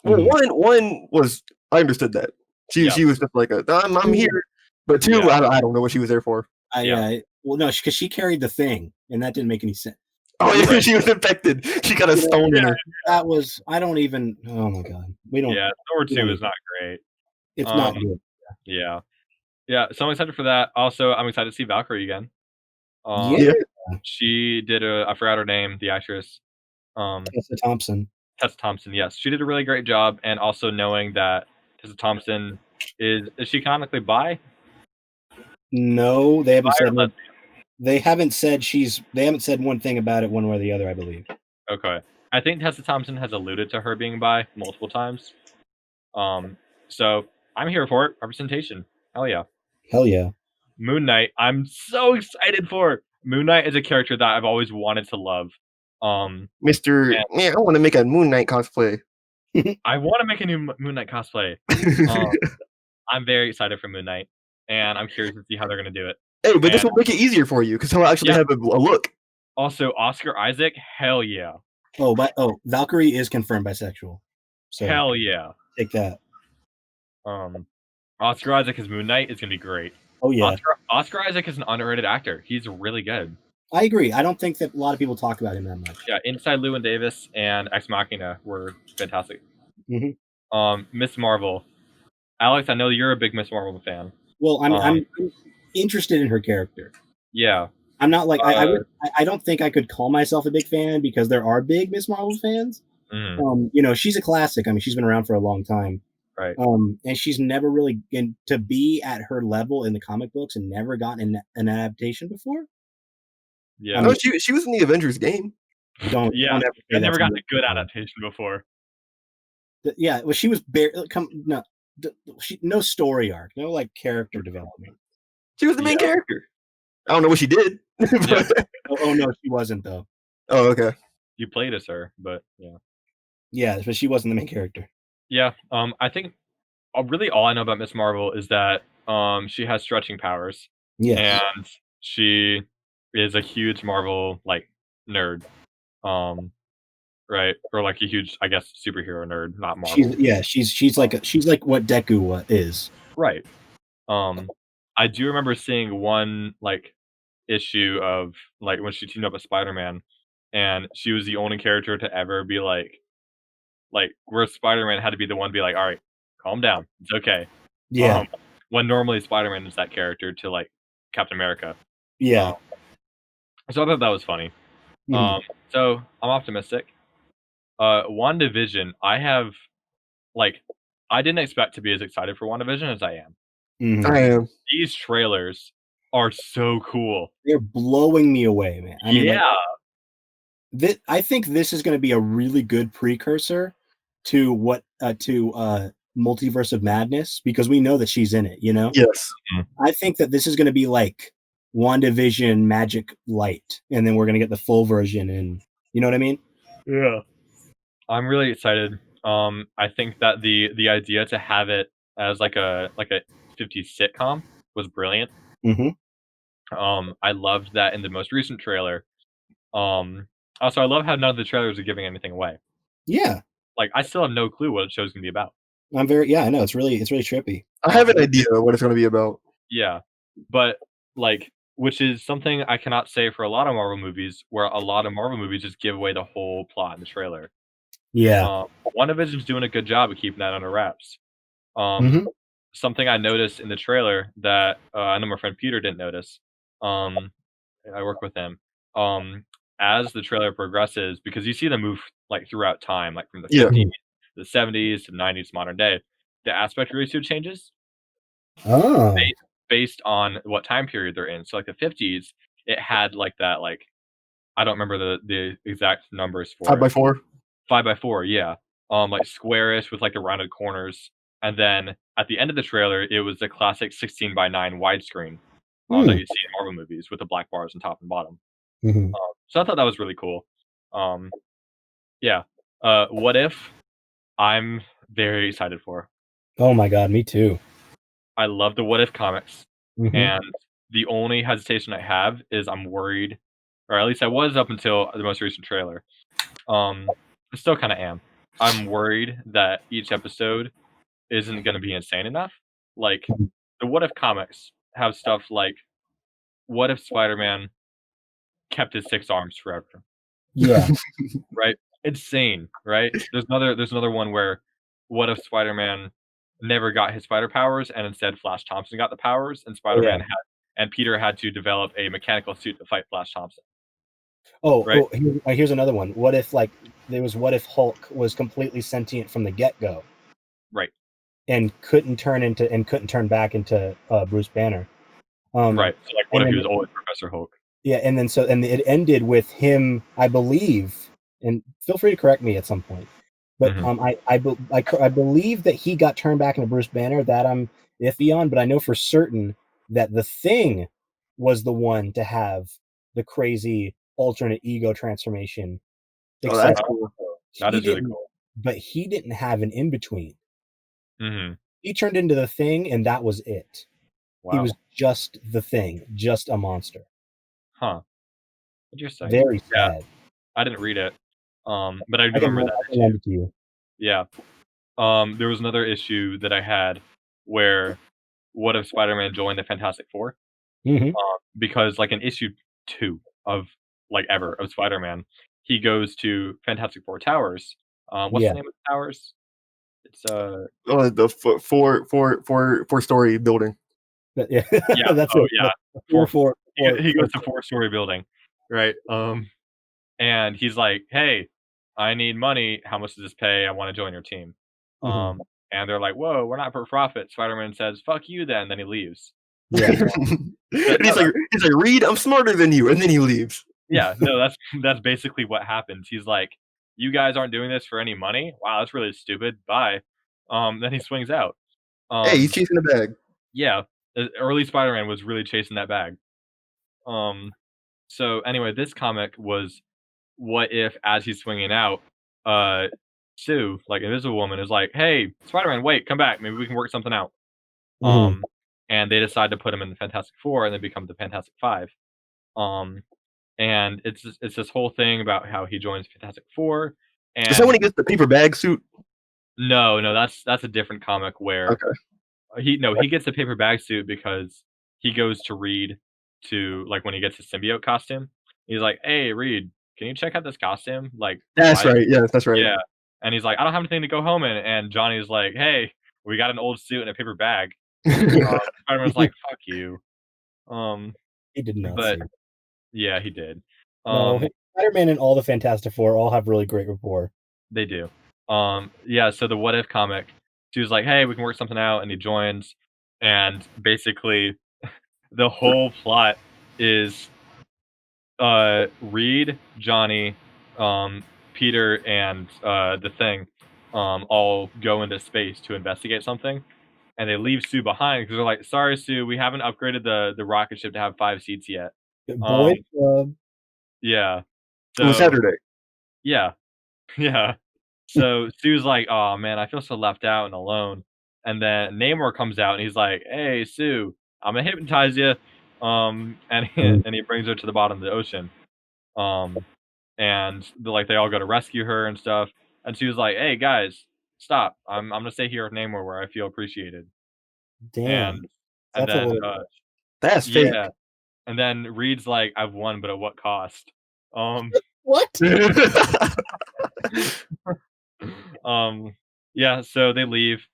Well, one was I understood that. She was just like I'm here. But two, I don't know what she was there for. Well, no, because she carried the thing, and that didn't make any sense. Oh yeah, right. She was infected. She got a stone in her. That was I don't even. Oh my god, we don't. Yeah, Thor 2 is not great. It's not good. Yeah. So I'm excited for that. Also, I'm excited to see Valkyrie again. She did I forgot her name, the actress. Tessa Thompson. Tessa Thompson, yes. She did a really great job, and also knowing that Tessa Thompson is she canonically bi? No, they haven't said one. They haven't said one thing about it one way or the other, I believe. Okay. I think Tessa Thompson has alluded to her being bi multiple times. So I'm here for it. Representation. Hell yeah. Hell yeah. Moon Knight. I'm so excited for it. Moon Knight is a character that I've always wanted to love. I want to make a Moon Knight cosplay. I want to make a new Moon Knight cosplay. I'm very excited for Moon Knight, and I'm curious to see how they're going to do it. Hey, but this will make it easier for you because he'll actually have a look. Also, Oscar Isaac, hell yeah. Valkyrie is confirmed bisexual. So hell yeah. Take that. Oscar Isaac as Moon Knight is going to be great. Oh yeah. Oscar Isaac is an underrated actor. He's really good. I agree. I don't think that a lot of people talk about him that much. Yeah, Inside Llewyn Davis and Ex Machina were fantastic. Mm-hmm. Miss Marvel. Alex, I know you're a big Miss Marvel fan. Well, I'm interested in her character. Yeah. I'm not like I don't think I could call myself a big fan because there are big Miss Marvel fans. Mm-hmm. She's a classic. I mean, she's been around for a long time. Right. And she's never really to be at her level in the comic books and never gotten an adaptation before. Yeah. No, she was in the Avengers game. Don't never gotten a good adaptation before. Yeah, well, she was no story arc, no like character development. She was the main Yeah. character. I don't know what she did. Yeah. Oh no, she wasn't though. Oh, okay. You played as her, but yeah. Yeah, but she wasn't the main character. Yeah. I think really all I know about Miss Marvel is that she has stretching powers. Yes. And she is a huge Marvel like nerd. Right? Or like a huge, I guess, superhero nerd, not Marvel. She's like what Deku is. Right. I do remember seeing one like issue of like when she teamed up with Spider-Man, and she was the only character to ever be like where Spider-Man had to be the one to be like, all right, calm down, it's okay. Yeah. When normally Spider-Man is that character to like Captain America. Yeah. So I thought that was funny. Mhm. So I'm optimistic. WandaVision, I have like I didn't expect to be as excited for WandaVision as I am. Mhm. I am. These trailers are so cool. They're blowing me away, man. I mean, Yeah. I think this is going to be a really good precursor to Multiverse of Madness, because we know that she's in it, you know? Yes. I think that this is going to be like WandaVision Magic Light, and then we're going to get the full version, and you know what I mean? Yeah. I'm really excited. I think that the idea to have it as like a 50s sitcom was brilliant. Mhm. I loved that in the most recent trailer. Also I love how none of the trailers are giving anything away. Yeah. Like I still have no clue what the show's gonna be about. I know it's really trippy. I have an idea of what it's going to be about. Yeah. But like which is something I cannot say for a lot of Marvel movies, where a lot of Marvel movies just give away the whole plot in the trailer. Yeah. WandaVision's doing a good job of keeping that under wraps. Mhm. Something I noticed in the trailer that I know my friend Peter didn't notice. I work with him. As the trailer progresses, because you see them move like throughout time, like from the Yeah. 50s, the 70s, to the 90s, modern day. The aspect ratio changes Oh. based on what time period they're in. So like the 50s, it had like that like I don't remember the exact numbers for 5x4. 5x4, yeah. Like squarish with like the rounded corners. And then at the end of the trailer, it was the classic 16:9 widescreen that you see in Marvel movies with the black bars on top and bottom. Mhm. So I thought that was really cool. Yeah. What if I'm very excited for? Oh my god, me too. I love the What If comics, Mhm. and the only hesitation I have is I'm worried, or at least I was up until the most recent trailer. I still kind of am. I'm worried that each episode isn't going to be insane enough. Like the What If comics have stuff like, what if Spider-Man kept his 6 arms forever? Yeah. Right? Insane, right? There's another one where, what if Spider-Man never got his spider powers and instead Flash Thompson got the powers, and Spider-Man had and Peter had to develop a mechanical suit to fight Flash Thompson. Right? Here's another one. What if what if Hulk was completely sentient from the get-go Right. and couldn't turn back into Bruce Banner? Right. So like what if and he then- was always Professor Hulk? Yeah, and then it ended with him, I believe, and feel free to correct me at some point, but I believe that he got turned back into Bruce Banner. That I'm iffy on, but I know for certain that the Thing was the one to have the crazy alternate ego transformation. Oh, that's except cool. That he is really didn't- cool. But he didn't have an in between. Mm-hmm. He turned into the Thing, and that was it. Wow. He was just the Thing, just a monster. Huh. Interesting. Very Yeah. sad. I didn't read it. But I do I can remember that lend issue. it to you. Yeah. There was another issue that I had where, what if Spider-Man joined the Fantastic Four? Mhm. Because like in issue 2 of like ever of Spider-Man, he goes to Fantastic Four Towers. What's Yeah. the name of the towers? It's Oh, the four-story building. But, yeah. yeah. That's Oh it. yeah. Four. He goes to 4-story building, right? And he's like, "Hey, I need money. How much does this pay? I want to join your team." Mhm. And they're like, "Whoa, we're not for profit." Spider-Man says, "Fuck you, then." Then he leaves. Yeah. And he's like, Reed, I'm smarter than you, and then he leaves. Yeah, no, that's basically what happens. He's like, "You guys aren't doing this for any money? Wow, that's really stupid. Bye." Then he swings out. Hey, he's chasing a bag. Yeah, early Spider-Man was really chasing that bag. So anyway, this comic was what if as he's swinging out, Sue, like Invisible Woman, is like, "Hey, Spider-Man, wait, come back. Maybe we can work something out." Mhm. And they decide to put him in the Fantastic Four, and they become the Fantastic Five. And it's this whole thing about how he joins Fantastic Four, Is that when and he gets the paper bag suit? no, that's a different comic where Okay. he gets the paper bag suit because he goes to Reed to like when he gets his symbiote costume. He's like, "Hey, Reed, can you check out this costume? Like, That's why?" right. Yes, that's right. Yeah, and he's like, "I don't have anything to go home in," and Johnny's like, "Hey, we got an old suit and a paper bag." Spider-Man's like, "Fuck you." He did not But see. yeah, he did. No, Spider-Man and all the Fantastic Four all have really great rapport. They do. Yeah, so the What If comic, she was like, "Hey, we can work something out," and he joins, and basically the whole plot is Reed, Johnny, Peter, and the Thing all go into space to investigate something, and they leave Sue behind because they're like, "Sorry, Sue, we haven't upgraded the rocket ship to have 5 seats yet." Boy Club. Yeah. It was So Saturday. yeah, yeah. So Sue's like, "Oh man, I feel so left out and alone." And then Namor comes out and he's like, "Hey, Sue, I'm gonna hypnotize you." And and he brings her to the bottom of the ocean. Um, and they all go to rescue her and stuff. And she was like, "Hey guys, stop! I'm gonna stay here with Namor where I feel appreciated." Damn. And That's a then little much. That's fake. yeah, and then Reed's like, "I've won, but at what cost?" Um, What? yeah. So they leave,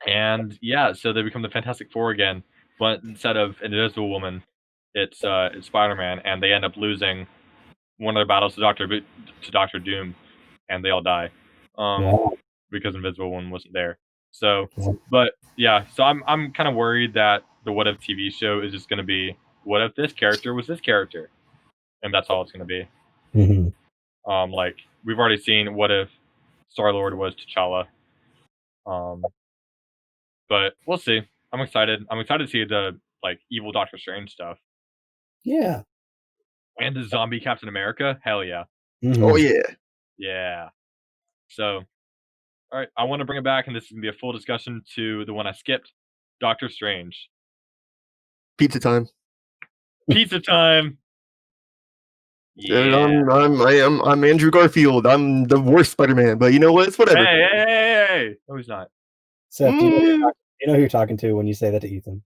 and yeah, so they become the Fantastic Four again, but instead of an Invisible Woman, it's Spider-Man, and they end up losing one of their battles to Doctor Doom, and they all die, Wow. because Invisible Woman wasn't there. So, but yeah, so I'm kind of worried that the What If TV show is just going to be what if this character was this character, and that's all it's going to be. Mhm. Like we've already seen what if Star-Lord was T'Challa, but we'll see. I'm excited. I'm excited to see the like evil Doctor Strange stuff Yeah. and the zombie Captain America. Hell yeah, Mhm. Oh yeah. yeah. So all right, I want to bring it back, and this is gonna be a full discussion to the one I skipped, Doctor Strange. Pizza time. Pizza time. And Yeah. I'm Andrew Garfield. I'm the worst Spider-Man, but you know what? It's Hey, whatever. hey, hey, hey, hey. No, he's not. Seth, do you know who you're talking to when you say that to Ethan?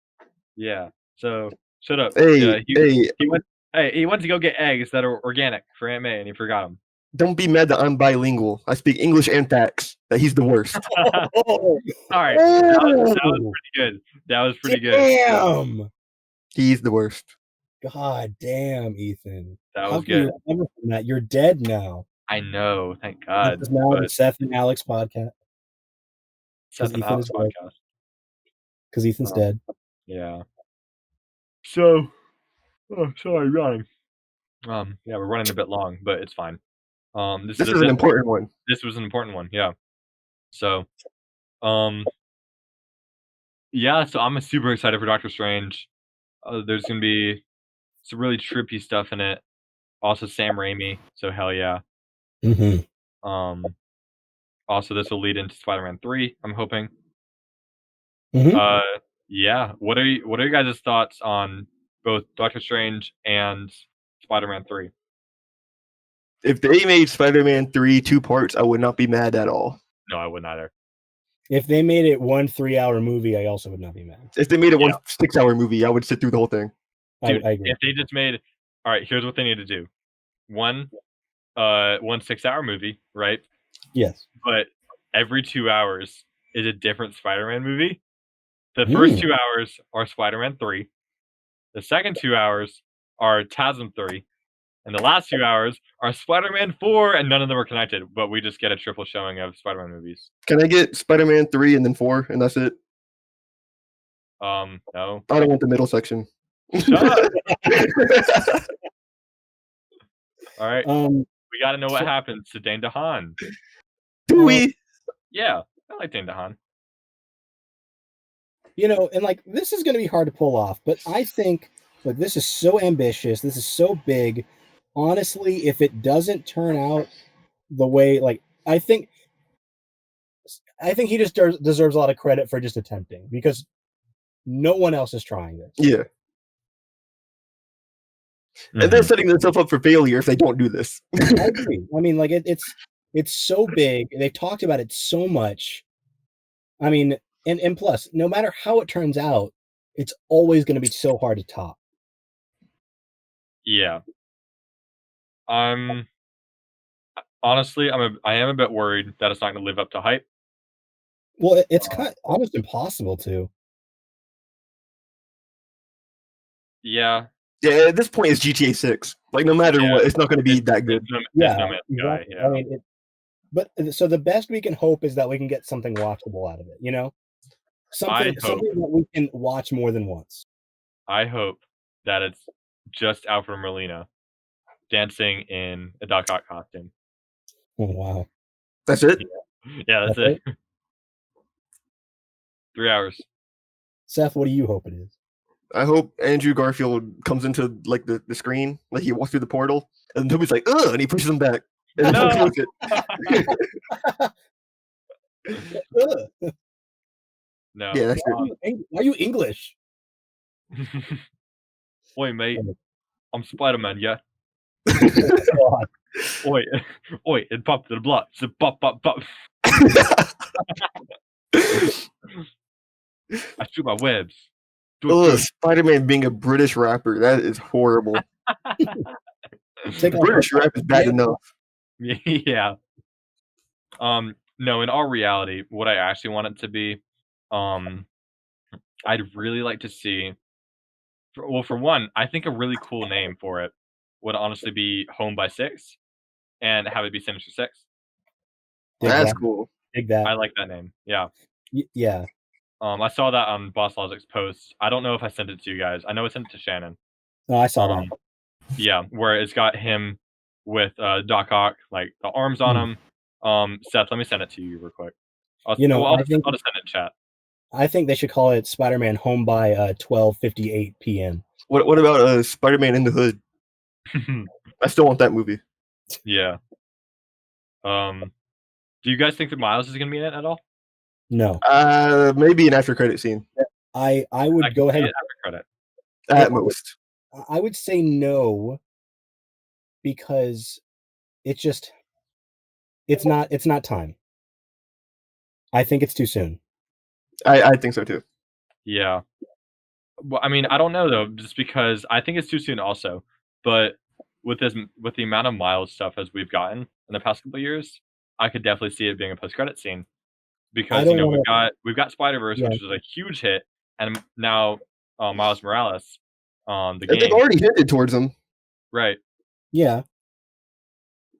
Yeah. So shut up. Hey, Yeah. hey, He went. Hey, he went to go get eggs that are organic for Aunt May, and he forgot them. don't be mad that I'm bilingual. I speak English and facts. That he's the worst. Oh, All right, that was pretty good. That was pretty good. damn! He's the worst. God damn, Ethan. That How was can good. you remember from that? You're dead now. I know. Thank This God. is now the But Seth and Alex podcast Seth and Ethan Alex is dead. podcast. because Ethan's dead. Yeah. So, sorry, running. Yeah, we're running a bit long, but it's fine. This is an important one. This was an important one. Yeah. So, yeah. So I'm super excited for Doctor Strange. There's gonna be some really trippy stuff in it. Also, Sam Raimi. So hell yeah. Mm-hmm. Also, this will lead into Spider-Man 3. I'm hoping. Mhm. Yeah. What are your guys' thoughts on both Doctor Strange and Spider-Man 3? If they made Spider-Man 3 2 parts, I would not be mad at all. No, I wouldn't either. If they made it 1 3-hour movie, I also would not be mad. If they made it 1 6-hour movie, I would sit through the whole thing. Dude, I agree. if they just made, all right, here's what they need to do. One 6-hour movie, right? Yes. But every 2 hours is a different Spider-Man movie. The first 2 hours are Spider-Man 3. The second 2 hours are TASM 3. And the last 2 hours are Spider-Man 4, and none of them are connected, but we just get a triple showing of Spider-Man movies. Can I get Spider-Man 3 and then 4 and that's it? No. I don't want the middle section. Shut up. All right. We got to know what happens to Dane DeHaan. Do we? Yeah, I like Dane DeHaan. You know, and like this is going to be hard to pull off, but I think like this is so ambitious, this is so big. Honestly, if it doesn't turn out the way like I think he just deserves a lot of credit for just attempting because no one else is trying this. Yeah. And they're setting themselves up for failure if they don't do this. I agree. I mean, like it's so big. They've talked about it so much. I mean, and plus, no matter how it turns out, it's always going to be so hard to top. Yeah. Honestly, I am a bit worried that it's not going to live up to hype. Well, it's kind of almost impossible to. Yeah. Yeah, at this point, it's GTA 6. Like, no matter what, it's not going to be that good. There's no Man's Sky, exactly. yeah. I mean, but so the best we can hope is that we can get something watchable out of it. You know, something that we can watch more than once. I hope that it's just Alfred Molina dancing in a Doc Ock costume. Oh wow, that's it. Yeah, that's it. 3 hours. Seth, what do you hope it is? I hope Andrew Garfield comes into like the screen, like he walks through the portal, and Toby's like, "Ugh," and he pushes him back, and then he closes it. No. Yeah, that's it. Are you English? Oi, mate. I'm Spider-Man, yeah. Oi, it popped to the block. So pop, pop, pop. I shoot my webs. Spider-Man being a British rapper, that is horrible. British rap is bad enough. Yeah. No, in all reality, what I actually want it to be, I'd really like to see. Well, for one, I think a really cool name for it would honestly be Home by 6, and have it be Sinister 6. That's cool. Dig that. I like that name. Yeah. Yeah. I saw that on Boss Logic's post. I don't know if I sent it to you guys. I know I sent it to Shannon. Oh, I saw that. Yeah, where it's got him with Doc Ock, like the arms on him. Seth, let me send it to you real quick. I'll just send it in chat. I think they should call it Spider-Man Home by 12:58 p.m. What about Spider-Man in the Hood? I still want that movie. Yeah. Do you guys think that Miles is gonna be in it at all? No. Maybe an after credit scene. I would go ahead after credit. At most. I would say no, because it's not time. I think it's too soon. I think so too. Yeah. Well, I mean, I don't know though, just because I think it's too soon also. But with the amount of Miles stuff as we've gotten in the past couple of years, I could definitely see it being a post-credit scene. Because we've got Spider-Verse, which was a huge hit, and now Miles Morales, the game. They've already hinted towards him. Right. Yeah.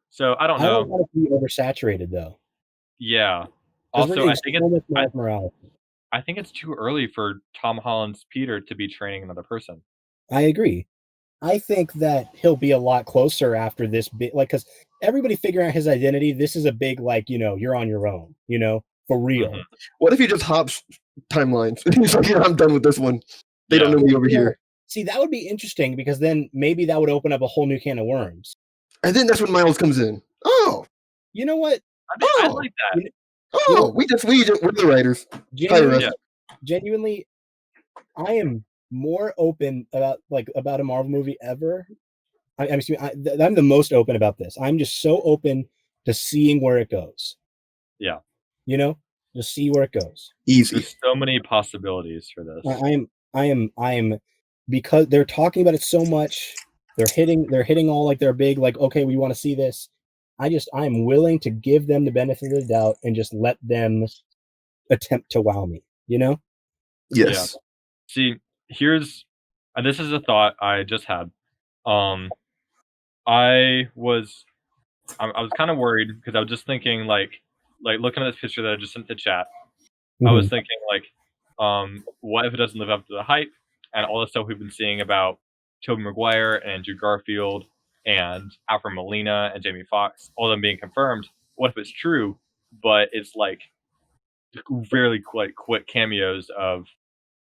So I don't know. I don't want to be oversaturated though. Yeah. Also, I think it's too early for Tom Holland's Peter to be training another person. I agree. I think that he'll be a lot closer after this big, like, because everybody figuring out his identity. This is a big, like, you're on your own, for real. Mm-hmm. What if he just hops timelines? He's like, yeah, I'm done with this one. They don't know me over here. See, that would be interesting because then maybe that would open up a whole new can of worms. And then that's when Miles comes in. Oh, you know what? I like that. We're the writers. Genuinely, I am more open about a Marvel movie ever. I'm the most open about this. I'm just so open to seeing where it goes. Yeah. Just see where it goes. Easy. There's so many possibilities for this. I am because they're talking about it so much. They're hitting all like their big, like, okay, we want to see this. I'm willing to give them the benefit of the doubt and just let them attempt to wow me, Yes. Yeah. See, this is a thought I just had. I was kind of worried because I was just thinking like looking at this picture that I just sent to chat. I was thinking like, what if it doesn't live up to the hype and all the stuff we've been seeing about Tobey Maguire and Andrew Garfield and Alfred Molina and Jamie Foxx, all of them being confirmed. What if it's true, but it's like very quick cameos of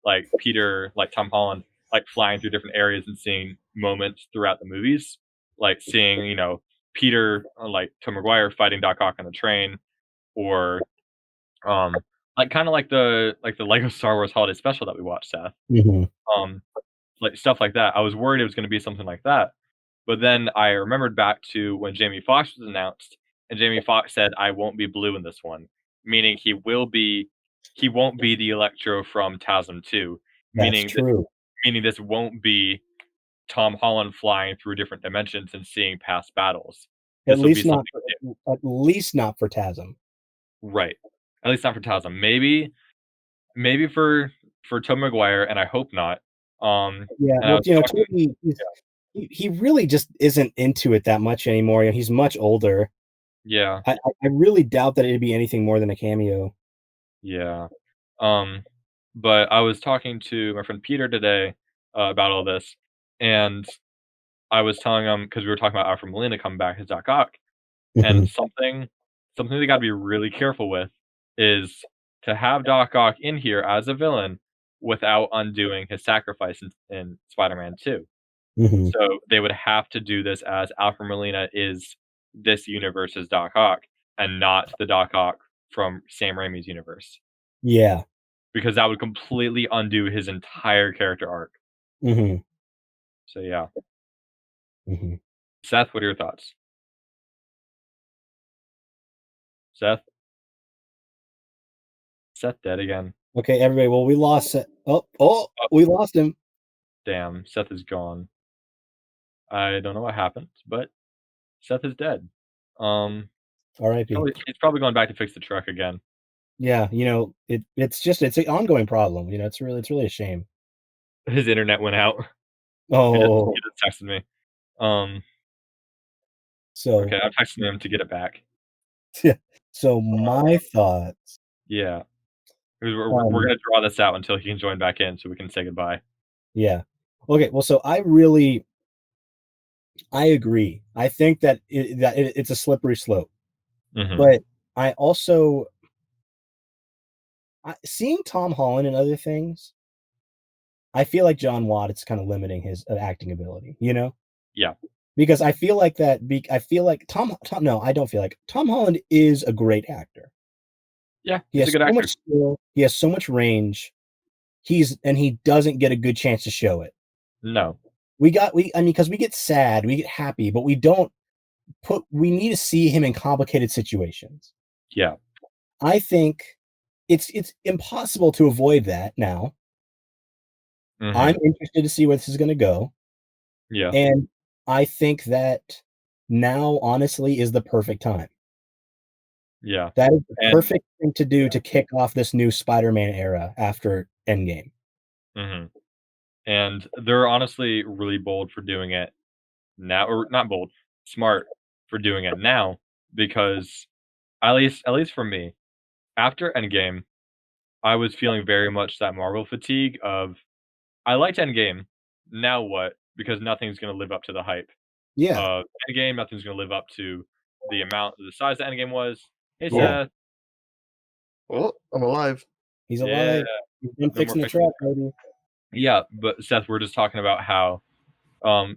like Peter, like Tom Holland, like flying through different areas and seeing moments throughout the movies, like seeing, you know, Peter, like Tom Maguire fighting Doc Ock on the train, or like kind of like the Lego Star Wars Holiday Special that we watched, Seth. Mhm. Like stuff like that. I was worried it was going to be something like that, but then I remembered back to when Jamie Foxx was announced, and Jamie Foxx said, "I won't be blue in this one," meaning he won't be the Electro from TASM 2, That's meaning true. this won't be Tom Holland flying through different dimensions and seeing past battles. At This will be least something not. new. At least not for TASM. Right. At least not for TASM. Maybe for Tom Maguire, and I hope not. Yeah, And I well, was you know, talking, Toby, he really just isn't into it that much anymore. You know, he's much older. yeah, I really doubt that it'd be anything more than a cameo. yeah. Um, but I was talking to my friend Peter today about all this, and I was telling him because we were talking about Alfred Molina coming back as Doc Ock, and Mhm. something they got to be really careful with is to have Doc Ock in here as a villain without undoing his sacrifice in Spider-Man 2. Mhm. So they would have to do this as Alfred Molina is this universe's Doc Ock and not the Doc Ock from Sam Raimi's universe, Yeah. because that would completely undo his entire character arc. Mhm. So yeah, Mhm. Seth, what are your thoughts? Seth, Seth dead again. Okay, everybody. Well, we lost. Oh, We lost him. damn, Seth is gone. I don't know what happened, but Seth is dead. Um, R.I.P. he's probably going back to fix the truck again. Yeah, you know, it's an ongoing problem. You know, it's really a shame. His internet went out. Oh, He just texted me. Um, so okay, I'm texting him to get it back. so my thoughts. Yeah, 'cause we're Um, gonna draw this out until he can join back in, so we can say goodbye. yeah. Okay. Well, so I agree. I think that it's a slippery slope, Mhm. but I also seeing Tom Holland and other things. I feel like John Watt is kind of limiting his acting ability. You know. Yeah. Because I feel like I feel like no, I don't feel like Tom Holland is a great actor. Yeah, He he's a has good so much actor. skill, he has so much range. He doesn't get a good chance to show it. No. I mean, because we get sad, we get happy, but we need to see him in complicated situations. Yeah. I think it's impossible to avoid that now. I'm Mhm. interested to see where this is gonna go, Yeah. and I think that now, honestly, is the perfect time. Yeah. That is the And perfect thing to do to kick off this new Spider-Man era after Endgame. mhm. And they're honestly really bold for doing it now, or not bold, smart for doing it now, because at least for me, after Endgame, I was feeling very much that Marvel fatigue of, I liked Endgame, now what? Because nothing's gonna live up to the hype Yeah, of Endgame, nothing's gonna live up to the size that Endgame was. Hey, yeah, Seth. Well, I'm alive. he's Yeah, alive. He's been no more fixing the fixing. truck, baby. Yeah, but Seth, we're just talking about how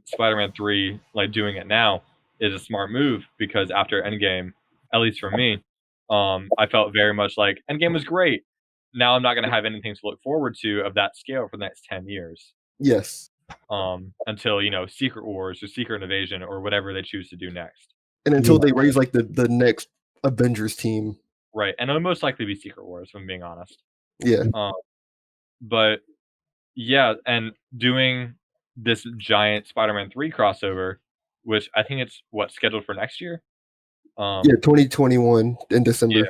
Spider-Man 3, like, doing it now is a smart move because after Endgame, at least for me, I felt very much like Endgame was great. Now I'm not gonna have anything to look forward to of that scale for the next 10 years, Yes. until, Secret Wars or Secret Invasion or whatever they choose to do next. And Yeah, until they raise like the next Avengers team. Right, and it'll most likely be Secret Wars, if I'm being honest. Yeah. Um, but yeah, and doing this giant Spider-Man 3 crossover, which I think it's scheduled for next year? Yeah, Um, 2021 in yeah, December.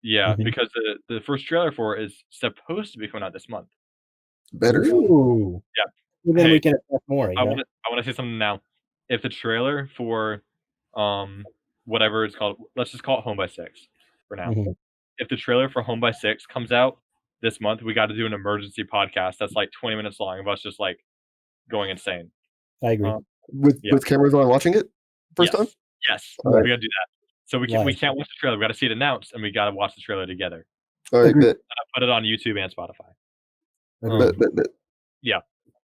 yeah, mhm. because the first trailer for it is supposed to be coming out this month. Better. Ooh. Yeah. Well, then we Hey, can expect more, you I know? wanna say something now. If the trailer for, whatever it's called, let's just call it Home by 6 for now. Mhm. If the trailer for Home by 6 comes out this month, we gotta do an emergency podcast that's, like, 20 minutes long of us just, like, going insane. I agree. Um, With yeah. cameras on watching it first time? Yes. Yes. All We right. gotta do that. So we Live. can't watch the trailer, we gotta see it announced, and we gotta watch the trailer together. All right, Agreed. bet. And I put it on YouTube and Spotify. But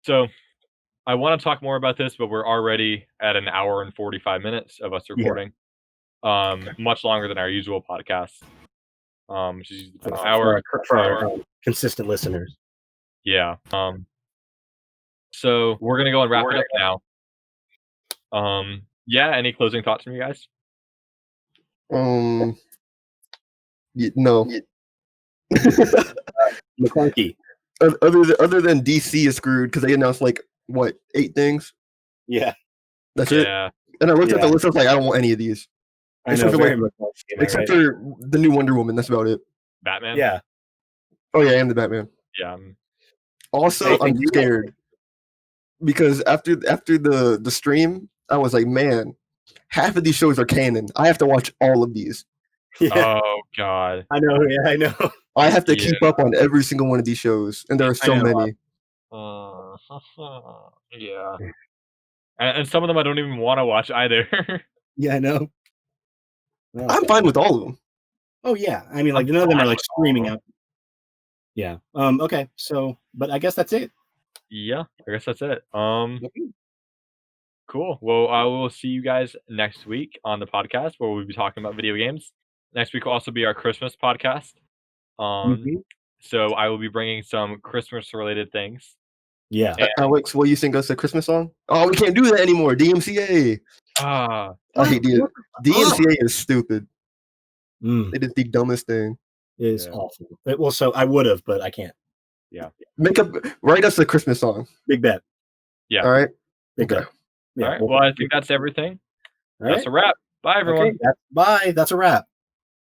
So I want to talk more about this, but we're already at an hour and 45 minutes of us recording. Much longer than our usual podcast. Which is an hour. For our consistent listeners. Yeah. So we're gonna go and wrap it up now. Yeah. Any closing thoughts from you guys? no. Maclunkey. Other than DC is screwed because they announced like what 8 things. Yeah, That's it. Yeah. And I looked at the list. I was like, I don't want any of these. I Except know. for, Very like, much except for the new Wonder Woman. That's about it. Batman. yeah. Oh yeah, and the Batman. Yeah. Also, I'm scared because after the stream, I was like, man, half of these shows are canon. I have to watch all of these. Yeah. Oh God. I know. Yeah, I know. I have to keep up on every single one of these shows, and there are so many. Yeah. And some of them I don't even want to watch either. Yeah, I know. No. I'm fine with all of them. Oh yeah, I mean, like none of them are like screaming out. Yeah. Okay. So, but I guess that's it. Yeah. I guess that's it. Cool. Well, I will see you guys next week on the podcast where we'll be talking about video games. Next week will also be our Christmas podcast. So I will be bringing some Christmas-related things. Yeah. Alex, will you sing us a Christmas song? Oh, we can't do that anymore. DMCA. I hate DMCA is stupid. It is the dumbest thing. It is awful. Well, so I would have, but I can't. Yeah. Write us a Christmas song. Big bet. Yeah. All right. Big bet. Yeah. All right. Well, I think that's everything. That's a wrap. Bye, everyone. Okay, bye. That's a wrap.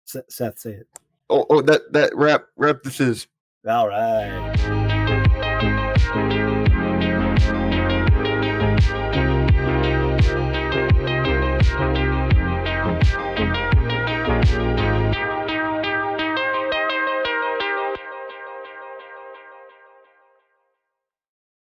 Seth, say it. Oh, that rap this is. All right.